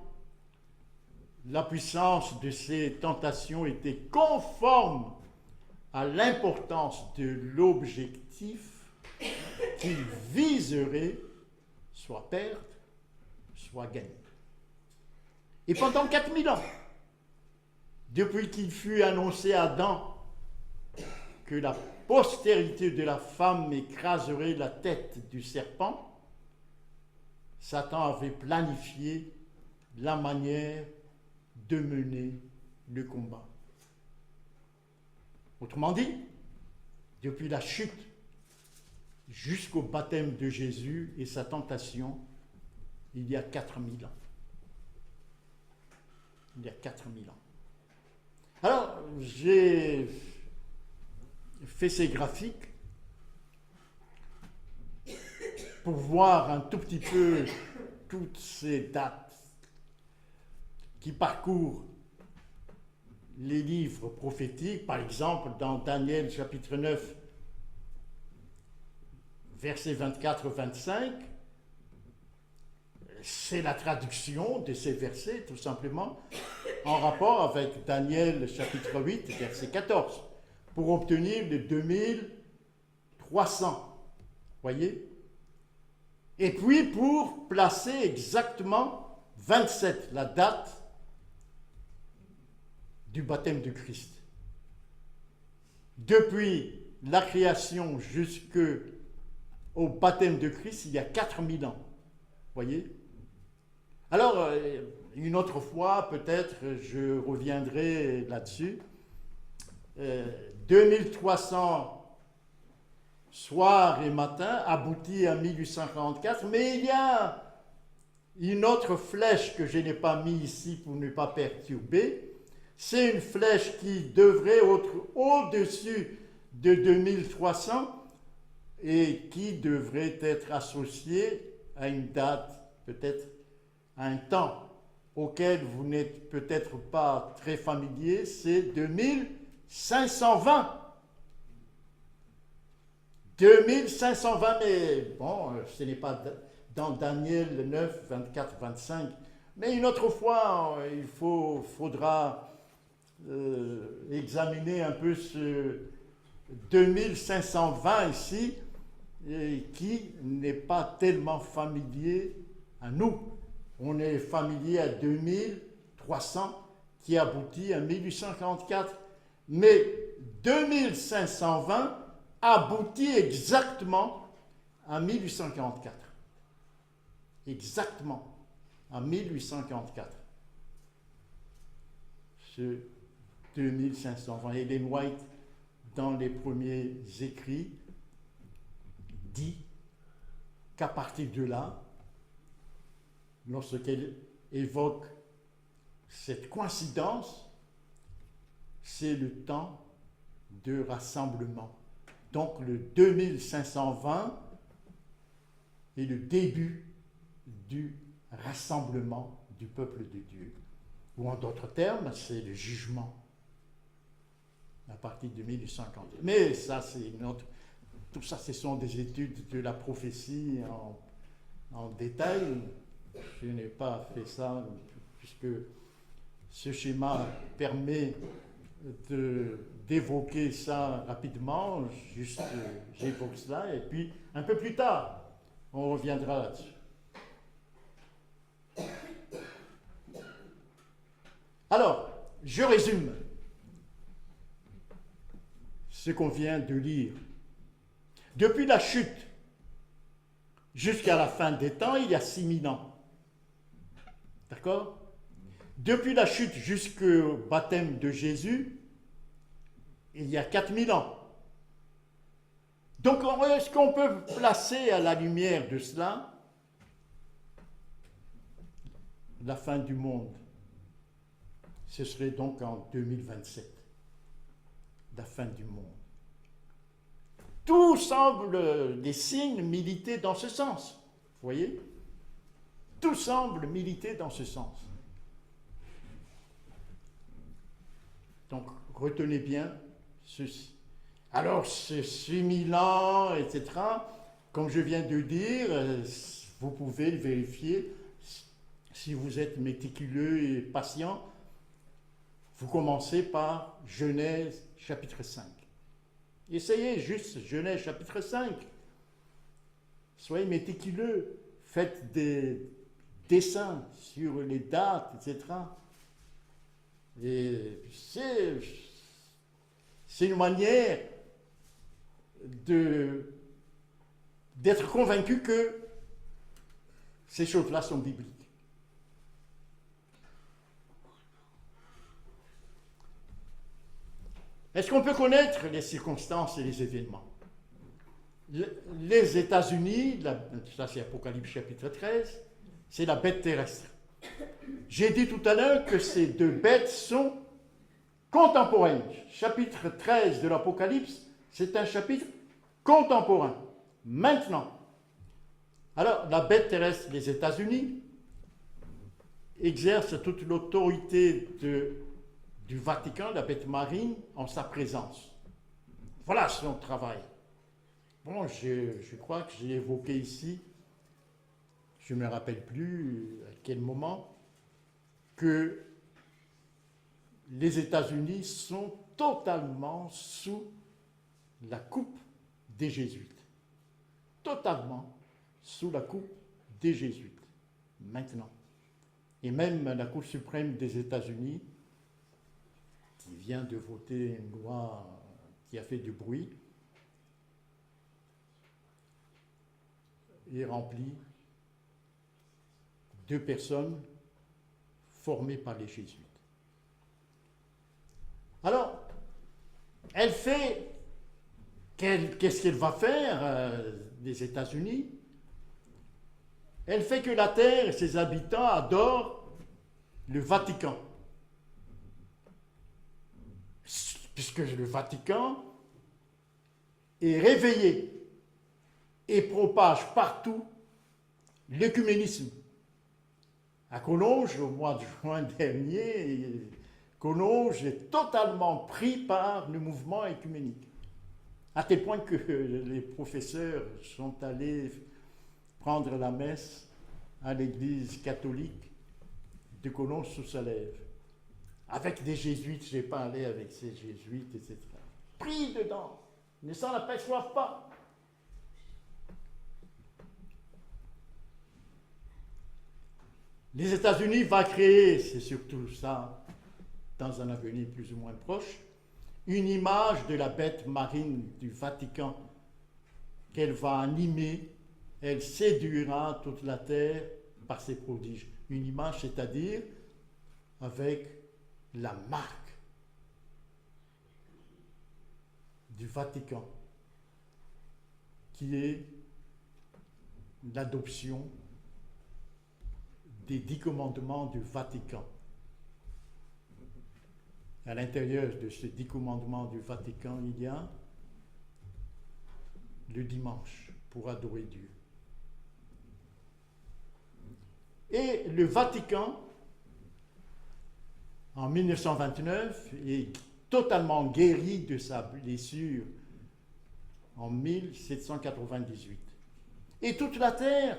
la puissance de ces tentations était conforme à l'importance de l'objectif qu'il viserait, soit perdre, soit gagner. Et pendant 4000 ans, depuis qu'il fut annoncé à Adam que la postérité de la femme écraserait la tête du serpent, Satan avait planifié la manière de mener le combat. Autrement dit, depuis la chute jusqu'au baptême de Jésus et sa tentation, il y a 4000 ans. Il y a 4000 ans. Alors, j'ai fait ces graphiques pour voir un tout petit peu toutes ces dates qui parcourent les livres prophétiques. Par exemple, dans Daniel chapitre 9, versets 24-25, c'est la traduction de ces versets, tout simplement, en rapport avec Daniel chapitre 8, verset 14, pour obtenir les 2300. Voyez? Et puis pour placer exactement 27, la date du baptême de Christ. Depuis la création jusqu'au baptême de Christ, il y a 4000 ans. Voyez? Alors, une autre fois, peut-être, je reviendrai là-dessus. 2300 soir et matin aboutit à 1844, mais il y a une autre flèche que je n'ai pas mis ici pour ne pas perturber. C'est une flèche qui devrait être au-dessus de 2300 et qui devrait être associée à une date, peut-être à un temps auquel vous n'êtes peut-être pas très familier, c'est 2520. 2520, mais bon, ce n'est pas dans Daniel 9, 24, 25. Mais une autre fois, il faudra examiner un peu ce 2520 ici, qui n'est pas tellement familier à nous. On est familier à 2300 qui aboutit à 1844. Mais 2520 aboutit exactement à 1844. Exactement à 1844. Ce 2520. Ellen White, dans les premiers écrits, dit qu'à partir de là, lorsqu'elle évoque cette coïncidence, c'est le temps de rassemblement. Donc le 2520 est le début du rassemblement du peuple de Dieu. Ou en d'autres termes, c'est le jugement à partir de 1850. Mais ça, c'est une autre. Tout ça, ce sont des études de la prophétie en détail. Je n'ai pas fait ça puisque ce schéma permet d'évoquer ça rapidement. Juste, j'évoque cela et puis un peu plus tard, on reviendra là-dessus. Alors, je résume ce qu'on vient de lire. Depuis la chute jusqu'à la fin des temps, il y a 6000 ans. D'accord? Depuis la chute jusqu'au baptême de Jésus, il y a 4000 ans. Donc, est-ce qu'on peut placer à la lumière de cela la fin du monde? Ce serait donc en 2027, la fin du monde. Tout semble, des signes, militer dans ce sens. Vous voyez? Tout semble militer dans ce sens. Donc, retenez bien ceci. Alors, ces 6000 ans, etc., comme je viens de dire, vous pouvez le vérifier si vous êtes méticuleux et patient. Vous commencez par Genèse chapitre 5. Essayez juste Genèse chapitre 5. Soyez méticuleux, faites des dessins sur les dates, etc. Et c'est une manière d'être convaincu que ces choses-là sont bibliques. Est-ce qu'on peut connaître les circonstances et les événements? Les États-Unis, ça c'est Apocalypse chapitre 13, c'est la bête terrestre. J'ai dit tout à l'heure que ces deux bêtes sont contemporaines. Chapitre 13 de l'Apocalypse, c'est un chapitre contemporain. Maintenant, alors la bête terrestre des États-Unis exerce toute l'autorité du Vatican, la bête marine, en sa présence. Voilà son travail. Bon, je crois que j'ai évoqué ici, je ne me rappelle plus à quel moment, que les États-Unis sont totalement sous la coupe des Jésuites. Totalement sous la coupe des Jésuites, maintenant. Et même la Cour suprême des États-Unis, qui vient de voter une loi qui a fait du bruit, est remplie de personnes formées par les Jésuites. Alors, elle fait, qu'est-ce qu'elle va faire, les États-Unis? Elle fait que la terre et ses habitants adorent le Vatican. Puisque le Vatican est réveillé et propage partout l'œcuménisme. À Collonges, au mois de juin dernier, Collonges est totalement pris par le mouvement œcuménique. À tel point que les professeurs sont allés prendre la messe à l'église catholique de Colombe-sous-Salève. Avec des jésuites, j'ai parlé avec ces jésuites, etc. Pris dedans, ne s'en aperçoivent pas. Les États-Unis vont créer, c'est surtout ça, dans un avenir plus ou moins proche, une image de la bête marine du Vatican qu'elle va animer, elle séduira toute la terre par ses prodiges. Une image, c'est-à-dire avec la marque du Vatican, qui est l'adoption des 10 commandements du Vatican. À l'intérieur de ces 10 commandements du Vatican, il y a le dimanche pour adorer Dieu. Et le Vatican, en 1929, est totalement guéri de sa blessure en 1798. Et toute la terre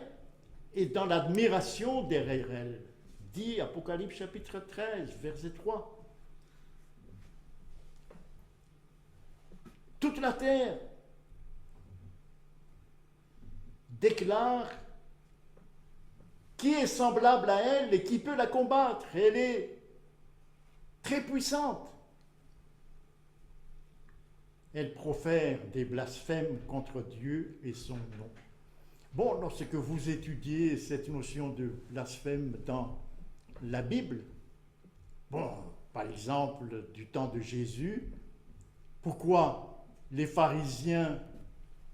est dans l'admiration derrière elle, dit Apocalypse chapitre 13, verset 3. Toute la terre déclare qui est semblable à elle et qui peut la combattre. Elle est très puissante. Elle profère des blasphèmes contre Dieu et son nom. Bon, lorsque vous étudiez cette notion de blasphème dans la Bible, bon, par exemple, du temps de Jésus, pourquoi les pharisiens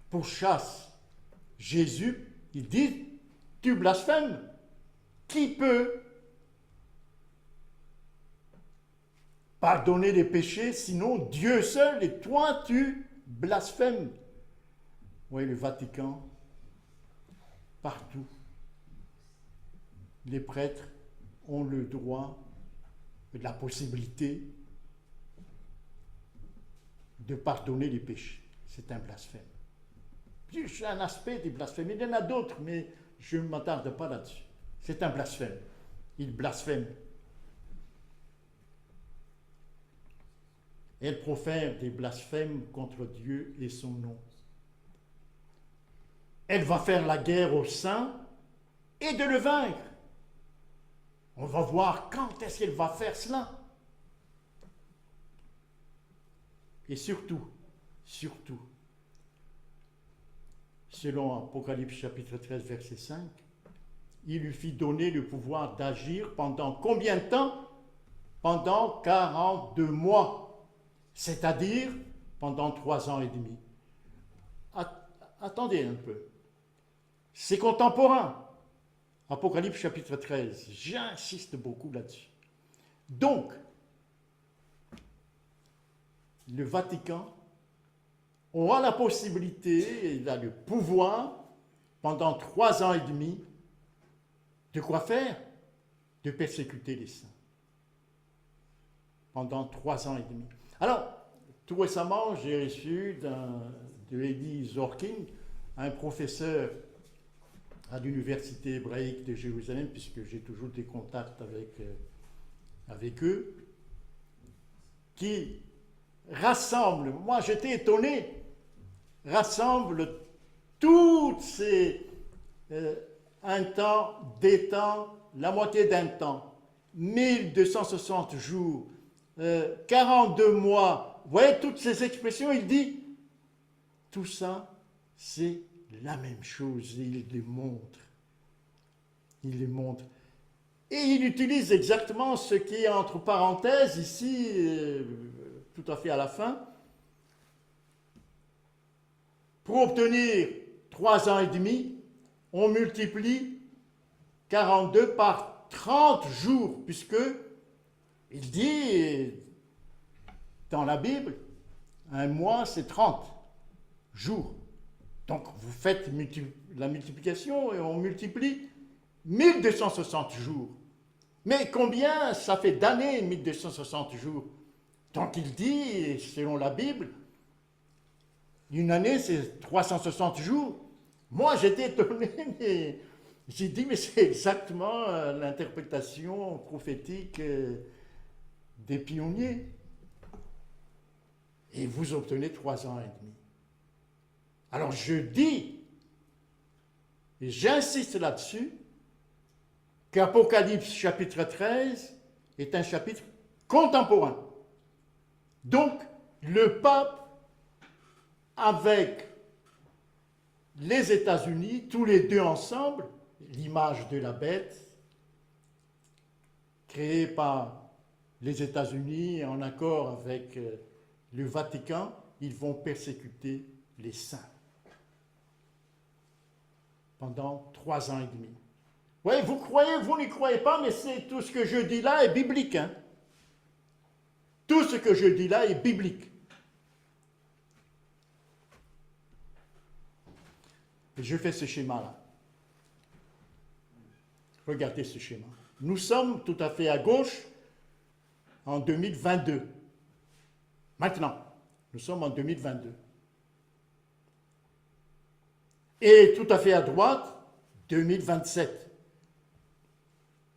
pourchassent Jésus? Ils disent, tu blasphèmes. Qui peut pardonner les péchés, sinon Dieu seul, et toi tu blasphèmes? Oui, le Vatican, partout, les prêtres ont le droit, la possibilité de pardonner les péchés. C'est un blasphème. C'est un aspect des blasphèmes. Il y en a d'autres, mais je ne m'attarde pas là-dessus. C'est un blasphème. Il blasphème. Elle profère des blasphèmes contre Dieu et son nom. Elle va faire la guerre aux saints et de le vaincre. On va voir quand est-ce qu'elle va faire cela. Et surtout, selon Apocalypse chapitre 13, verset 5, il lui fit donner le pouvoir d'agir pendant combien de temps? Pendant 42 mois, c'est-à-dire pendant 3 ans et demi. Attendez un peu. C'est contemporain. Apocalypse chapitre 13, j'insiste beaucoup là-dessus. Donc, le Vatican aura la possibilité, il a le pouvoir, pendant 3 ans et demi, de quoi faire? De persécuter les saints. Pendant 3 ans et demi. Alors, tout récemment, j'ai reçu de Eddie Zorkin, un professeur à l'université hébraïque de Jérusalem, puisque j'ai toujours des contacts avec eux, qui rassemble, moi j'étais étonné, rassemble toutes ces un temps, des temps, la moitié d'un temps, 1260 jours, 42 mois, vous voyez toutes ces expressions, il dit, tout ça, c'est la même chose, il les montre. Il les montre. Et il utilise exactement ce qui est entre parenthèses ici, tout à fait à la fin, pour obtenir 3 ans et demi, on multiplie 42 par 30 jours, puisque il dit dans la Bible, un mois c'est 30 jours. Donc vous faites la multiplication et on multiplie 1260 jours. Mais combien ça fait d'années 1260 jours? Donc il dit, selon la Bible, une année c'est 360 jours. Moi, j'étais étonné, mais j'ai dit, mais c'est exactement l'interprétation prophétique des pionniers. Et vous obtenez 3 ans et demi. Alors je dis, et j'insiste là-dessus, qu'Apocalypse chapitre 13 est un chapitre contemporain. Donc, le pape, avec les États-Unis, tous les deux ensemble, l'image de la bête, créée par les États-Unis en accord avec le Vatican, ils vont persécuter les saints pendant 3 ans et demi. Oui, vous croyez, vous n'y croyez pas, mais c'est tout ce que je dis là est biblique. Hein? Tout ce que je dis là est biblique. Et je fais ce schéma-là. Regardez ce schéma. Nous sommes tout à fait à gauche en 2022. Maintenant, nous sommes en 2022. Et tout à fait à droite, 2027.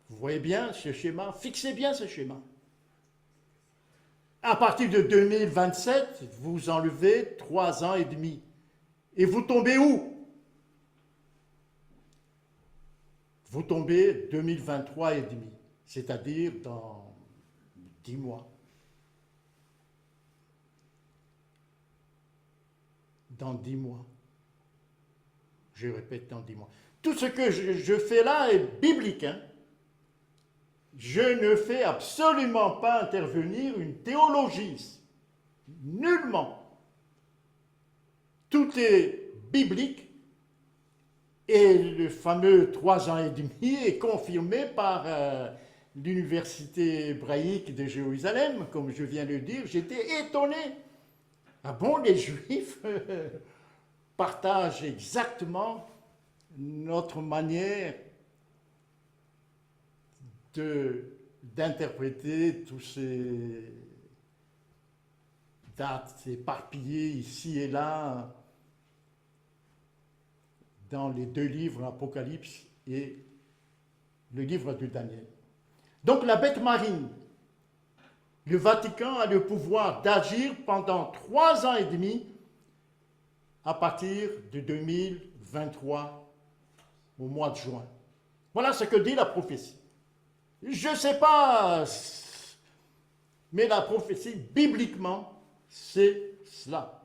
Vous voyez bien ce schéma? Fixez bien ce schéma. À partir de 2027, vous enlevez 3 ans et demi. Et vous tombez où? Vous tombez 2023 et demi, c'est-à-dire dans 10 mois. Dans 10 mois. Je répète, dans 10 mois. Tout ce que je fais là est biblique. Hein? Je ne fais absolument pas intervenir une théologie. Nullement. Tout est biblique. Et le fameux 3 ans et demi est confirmé par l'université hébraïque de Jérusalem, comme je viens de le dire. J'étais étonné. Ah bon, les Juifs partagent exactement notre manière d'interpréter tous ces dates éparpillées ici et là dans les 2 livres, Apocalypse et le livre de Daniel. Donc la bête marine, le Vatican a le pouvoir d'agir pendant 3 ans et demi à partir de 2023 au mois de juin. Voilà ce que dit la prophétie. Je ne sais pas, mais la prophétie, bibliquement, c'est cela.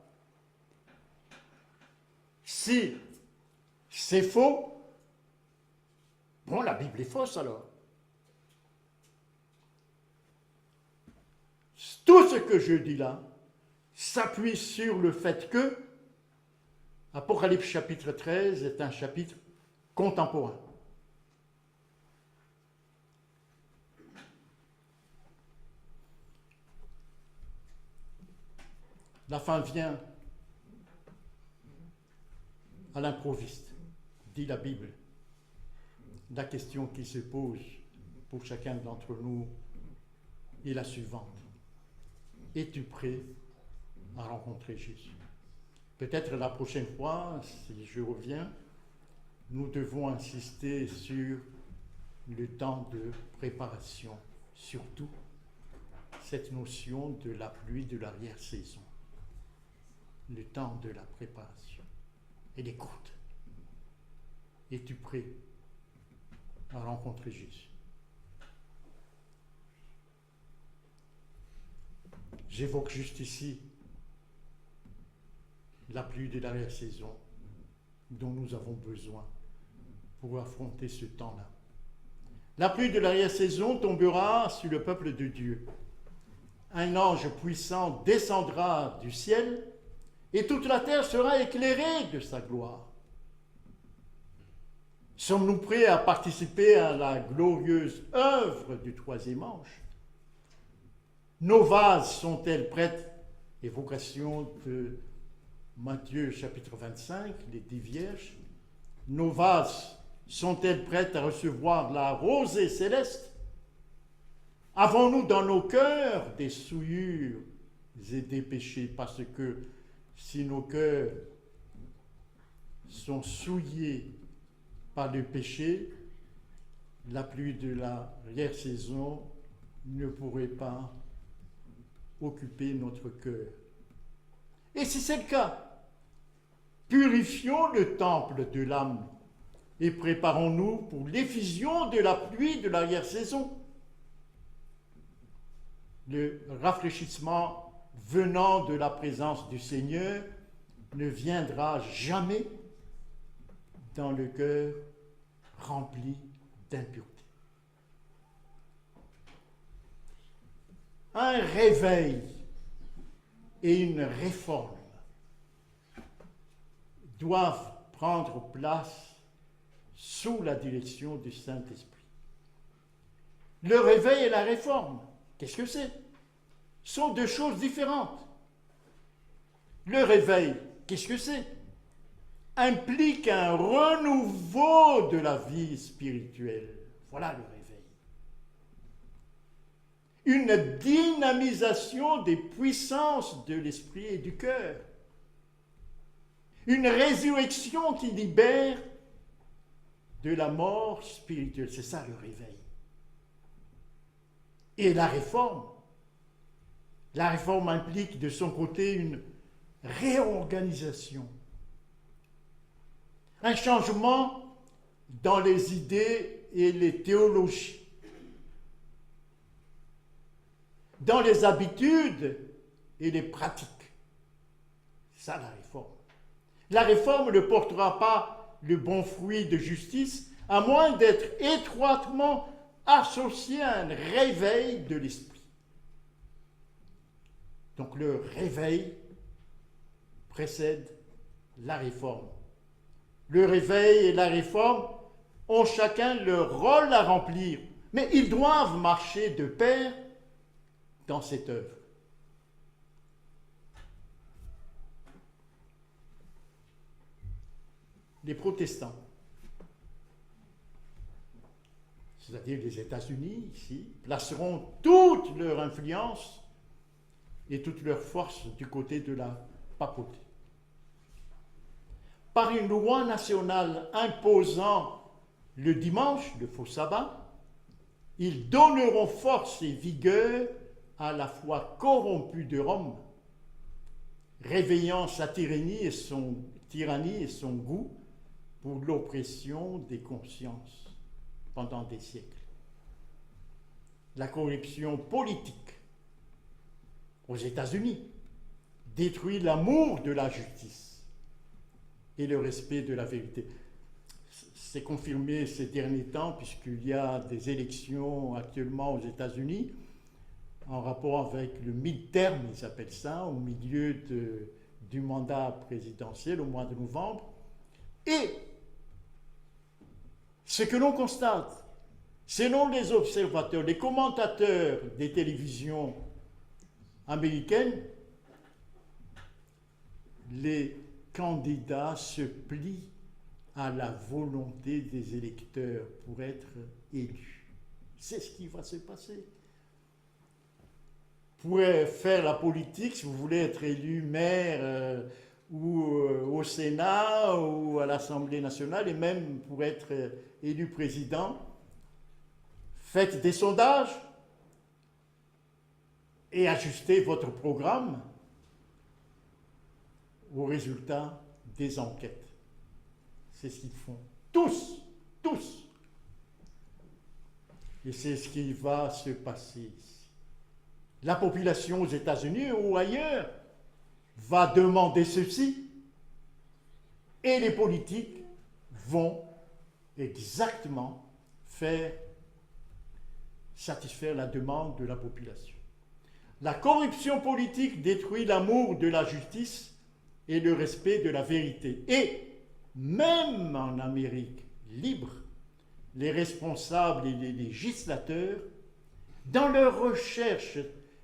Si c'est faux, bon, la Bible est fausse alors. Tout ce que je dis là s'appuie sur le fait que Apocalypse chapitre 13 est un chapitre contemporain. La fin vient à l'improviste, dit la Bible. La question qui se pose pour chacun d'entre nous est la suivante. Es-tu prêt à rencontrer Jésus? Peut-être la prochaine fois, si je reviens, nous devons insister sur le temps de préparation, surtout cette notion de la pluie de l'arrière-saison. Le temps de la préparation et l'écoute. Es-tu prêt à rencontrer Jésus? J'évoque juste ici la pluie de l'arrière-saison dont nous avons besoin pour affronter ce temps-là. La pluie de l'arrière-saison tombera sur le peuple de Dieu. Un ange puissant descendra du ciel et toute la terre sera éclairée de sa gloire. Sommes-nous prêts à participer à la glorieuse œuvre du 3e ange? Nos vases sont-elles prêtes? Évocation de Matthieu chapitre 25, les 10 vierges. Nos vases sont-elles prêtes à recevoir la rosée céleste? Avons-nous dans nos cœurs des souillures et des péchés? Parce que si nos cœurs sont souillés par le péché, la pluie de l'arrière-saison ne pourrait pas occuper notre cœur. Et si c'est le cas, purifions le temple de l'âme et préparons-nous pour l'effusion de la pluie de l'arrière-saison. Le rafraîchissement venant de la présence du Seigneur ne viendra jamais dans le cœur rempli d'impureté. Un réveil et une réforme doivent prendre place sous la direction du Saint-Esprit. Le réveil et la réforme, qu'est-ce que c'est? Sont deux choses différentes. Le réveil, qu'est-ce que c'est? Implique un renouveau de la vie spirituelle. Voilà le réveil. Une dynamisation des puissances de l'esprit et du cœur. Une résurrection qui libère de la mort spirituelle. C'est ça le réveil. Et la réforme. La réforme implique de son côté une réorganisation. Un changement dans les idées et les théologies. Dans les habitudes et les pratiques. C'est ça la réforme. La réforme ne portera pas le bon fruit de justice à moins d'être étroitement associée à un réveil de l'esprit. Donc le réveil précède la réforme. Le réveil et la réforme ont chacun leur rôle à remplir, mais ils doivent marcher de pair dans cette œuvre. Les protestants, c'est-à-dire les États-Unis ici, placeront toute leur influence et toute leur force du côté de la papauté. Par une loi nationale imposant le dimanche, le faux sabbat, ils donneront force et vigueur à la foi corrompue de Rome, réveillant sa tyrannie et son goût pour l'oppression des consciences pendant des siècles. La corruption politique aux États-Unis détruit l'amour de la justice et le respect de la vérité. C'est confirmé ces derniers temps puisqu'il y a des élections actuellement aux États-Unis en rapport avec le midterm, ils appellent ça, au milieu du mandat présidentiel au mois de novembre. Et ce que l'on constate, selon les observateurs, les commentateurs des télévisions américaines, les candidats se plient à la volonté des électeurs pour être élus. C'est ce qui va se passer. Vous pouvez faire la politique si vous voulez être élu maire ou au Sénat ou à l'Assemblée nationale et même pour être élu président. Faites des sondages et ajustez votre programme aux résultats des enquêtes. C'est ce qu'ils font. Tous. Et c'est ce qui va se passer ici. La population aux États-Unis ou ailleurs va demander ceci et les politiques vont exactement satisfaire la demande de la population. La corruption politique détruit l'amour de la justice et le respect de la vérité. Et même en Amérique libre, les responsables et les législateurs, dans leur recherche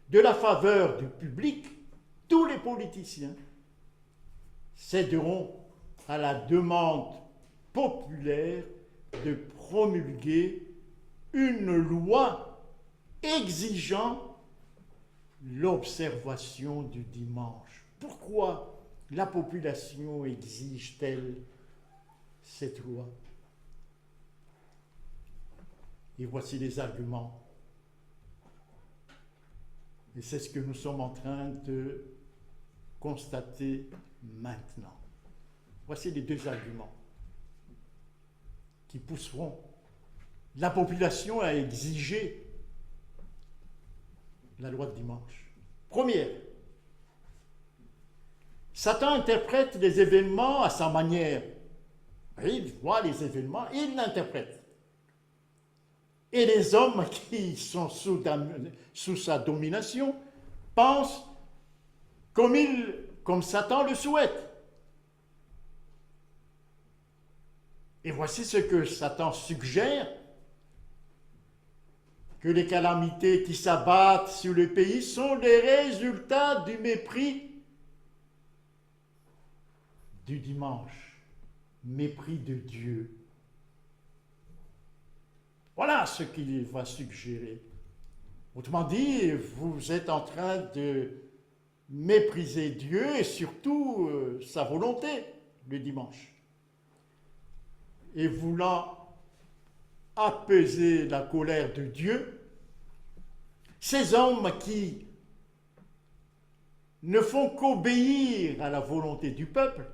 de la faveur du public, tous les politiciens céderont à la demande populaire de promulguer une loi exigeant l'observation du dimanche. Pourquoi la population exige-t-elle cette loi. Et voici les arguments. Et c'est ce que nous sommes en train de constater maintenant. Voici les deux arguments qui pousseront la population à exiger la loi de dimanche. Première, Satan interprète les événements à sa manière. Il voit les événements, il l'interprète. Et les hommes qui sont sous sa domination pensent comme Satan le souhaite. Et voici ce que Satan suggère, que les calamités qui s'abattent sur le pays sont les résultats du mépris du dimanche, mépris de Dieu. Voilà ce qu'il va suggérer. Autrement dit, vous êtes en train de mépriser Dieu et surtout sa volonté le dimanche. Et voulant apaiser la colère de Dieu, ces hommes qui ne font qu'obéir à la volonté du peuple,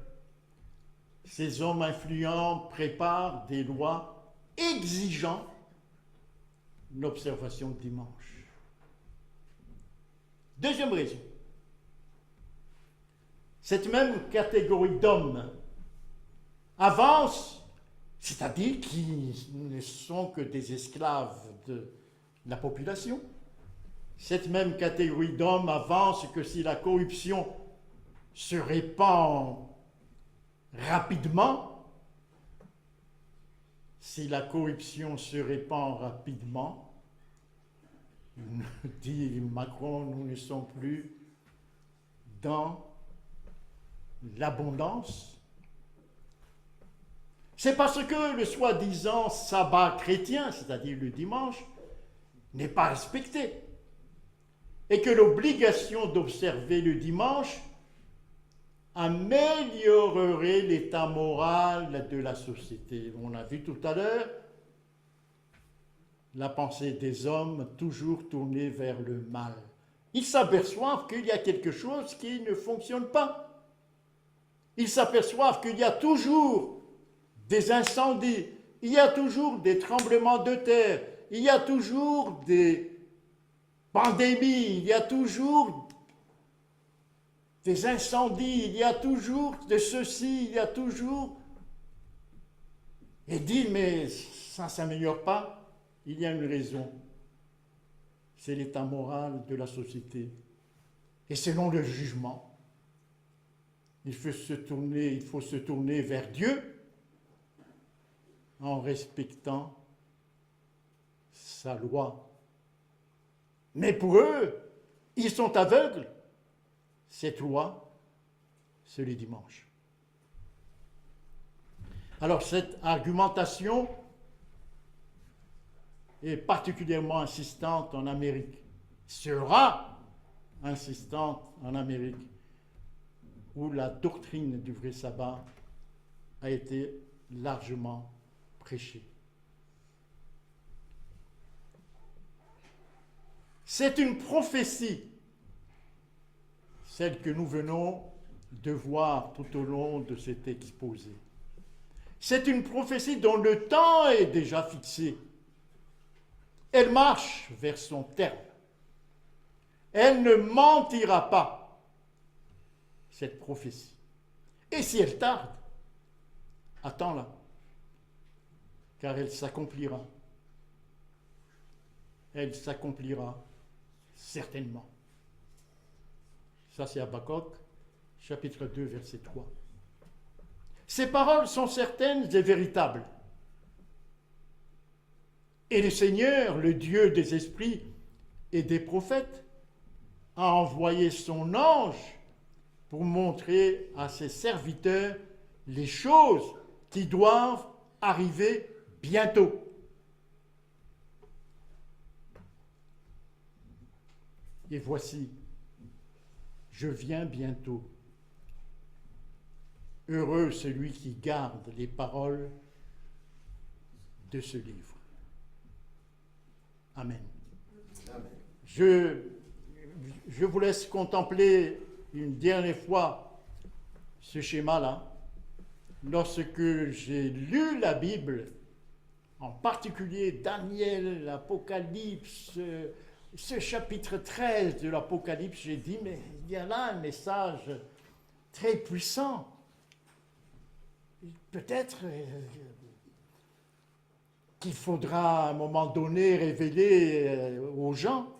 ces hommes influents préparent des lois exigeant l'observation du dimanche. Deuxième raison, cette même catégorie d'hommes avance, c'est-à-dire qui ne sont que des esclaves de la population. Cette même catégorie d'hommes avance que si la corruption se répand rapidement, dit Macron, nous ne sommes plus dans l'abondance. C'est parce que le soi-disant sabbat chrétien, c'est-à-dire le dimanche, n'est pas respecté. Et que l'obligation d'observer le dimanche améliorerait l'état moral de la société. On a vu tout à l'heure la pensée des hommes toujours tournée vers le mal. Ils s'aperçoivent qu'il y a quelque chose qui ne fonctionne pas. Ils s'aperçoivent qu'il y a toujours des incendies, il y a toujours des tremblements de terre, il y a toujours des pandémies, il y a toujours des incendies, il y a toujours de ceci, il y a toujours... Et dit, mais ça ne s'améliore pas. Il y a une raison. C'est l'état moral de la société. Et selon le jugement, il faut se tourner vers Dieu en respectant sa loi. Mais pour eux, ils sont aveugles. Cette loi, c'est le dimanche. Alors cette argumentation est particulièrement insistante en Amérique, sera insistante en Amérique, où la doctrine du vrai sabbat a été largement prêchée. C'est une prophétie, celle que nous venons de voir tout au long de cet exposé. C'est une prophétie dont le temps est déjà fixé. Elle marche vers son terme. Elle ne mentira pas, cette prophétie. Et si elle tarde, attends-la, car elle s'accomplira. Elle s'accomplira certainement. Ça, c'est Habakkuk, chapitre 2, verset 3. Ces paroles sont certaines et véritables. Et le Seigneur, le Dieu des esprits et des prophètes, a envoyé son ange pour montrer à ses serviteurs les choses qui doivent arriver bientôt. Et voici, je viens bientôt. Heureux celui qui garde les paroles de ce livre. Amen. Amen. Je vous laisse contempler une dernière fois ce schéma-là. Lorsque j'ai lu la Bible, en particulier Daniel, l'Apocalypse, ce chapitre 13 de l'Apocalypse, j'ai dit, mais il y a là un message très puissant. Peut-être qu'il faudra à un moment donné révéler aux gens.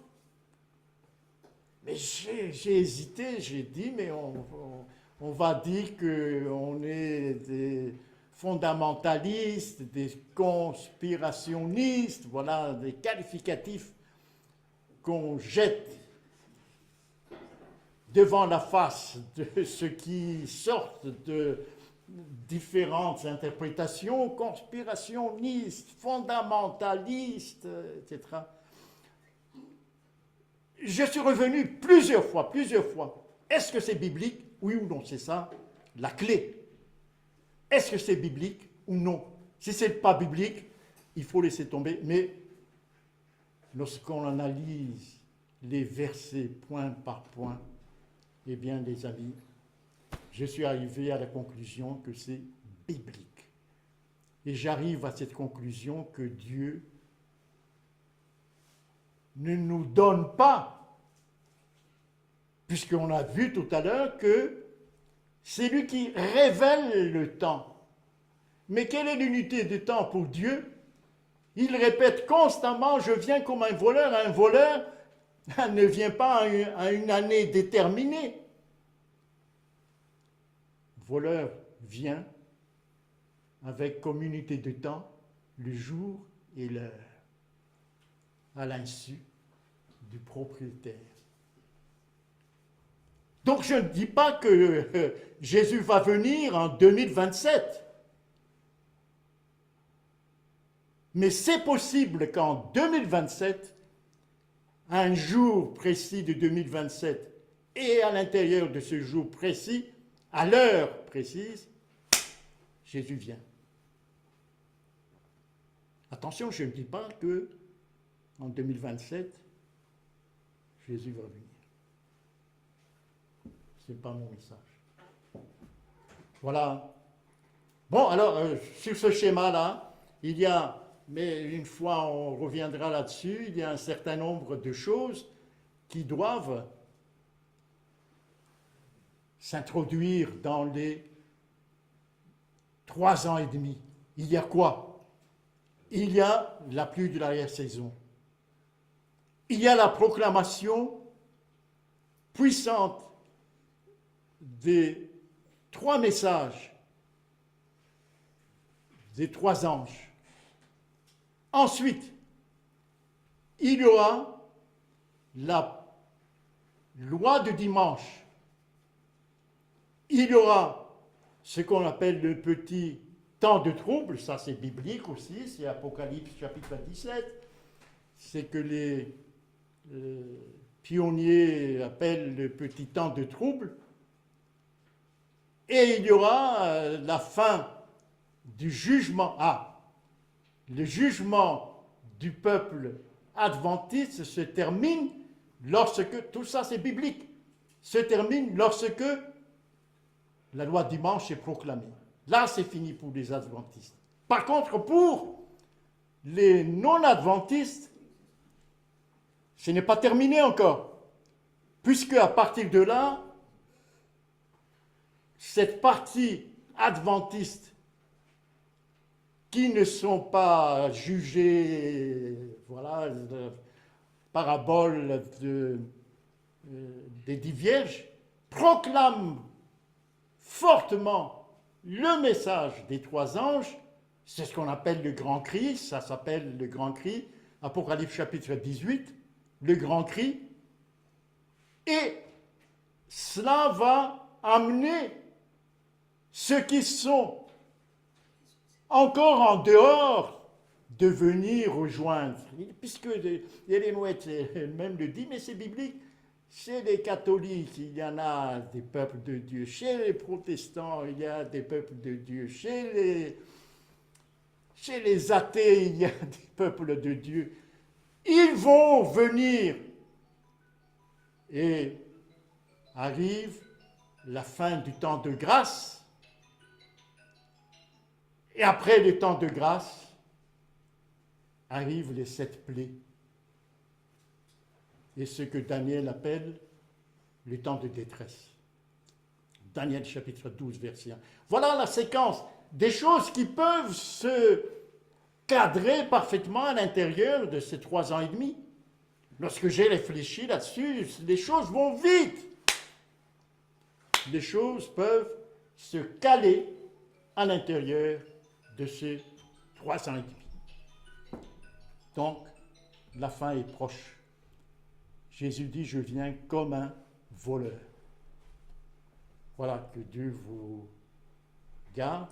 Mais j'ai hésité, j'ai dit, mais on va dire qu'on est des fondamentalistes, des conspirationnistes, voilà, des qualificatifs qu'on jette devant la face de ceux qui sortent de différentes interprétations, conspirationnistes, fondamentalistes, etc. Je suis revenu plusieurs fois. Est-ce que c'est biblique? Oui ou non? C'est ça la clé. Est-ce que c'est biblique ou non? Si ce n'est pas biblique, il faut laisser tomber. Mais lorsqu'on analyse les versets point par point, eh bien, les amis, je suis arrivé à la conclusion que c'est biblique. Et j'arrive à cette conclusion que Dieu ne nous donne pas, puisqu'on a vu tout à l'heure que c'est lui qui révèle le temps. Mais quelle est l'unité de temps pour Dieu? Il répète constamment, je viens comme un voleur. Un voleur ne vient pas à une année déterminée. Voleur vient avec comme unité de temps le jour et l'heure, à l'insu du propriétaire. Donc je ne dis pas que Jésus va venir en 2027. Mais c'est possible qu'en 2027, un jour précis de 2027, et à l'intérieur de ce jour précis, à l'heure précise, Jésus vient. Attention, je ne dis pas que en 2027, Jésus va venir. Ce n'est pas mon message. Voilà. Bon, alors, sur ce schéma-là, il y a, mais une fois on reviendra là-dessus, il y a un certain nombre de choses qui doivent s'introduire dans les 3 ans et demi. Il y a quoi? Il y a la pluie de l'arrière-saison. Il y a la proclamation puissante des 3 messages des 3 anges. Ensuite, il y aura la loi du dimanche. Il y aura ce qu'on appelle le petit temps de trouble, ça c'est biblique aussi, c'est Apocalypse chapitre 17, c'est que les pionniers appellent le petit temps de trouble. Et il y aura la fin du jugement. Le jugement du peuple adventiste se termine lorsque, tout ça c'est biblique, se termine lorsque la loi dimanche est proclamée. Là, c'est fini pour les adventistes. Par contre, pour les non-adventistes, ce n'est pas terminé encore. Puisque à partir de là, cette partie adventiste qui ne sont pas jugés, voilà, parabole des 10 vierges, proclame fortement le message des 3 anges. C'est ce qu'on appelle le grand cri, ça s'appelle le grand cri, Apocalypse chapitre 18, le grand cri. Et cela va amener ceux qui sont encore en dehors de venir rejoindre. Puisque Ellen White elle-même le dit, mais c'est biblique. Chez les catholiques, il y en a des peuples de Dieu. Chez les protestants, il y a des peuples de Dieu. Chez les athées, il y a des peuples de Dieu. Ils vont venir. Et arrive la fin du temps de grâce. Et après le temps de grâce, arrivent les 7 plaies. Et ce que Daniel appelle le temps de détresse. Daniel chapitre 12, verset 1. Voilà la séquence des choses qui peuvent se cadrer parfaitement à l'intérieur de ces 3 ans et demi. Lorsque j'ai réfléchi là-dessus, les choses vont vite. Les choses peuvent se caler à l'intérieur de ces 3 ans et demi. Donc, la fin est proche. Jésus dit, je viens comme un voleur. Voilà, que Dieu vous garde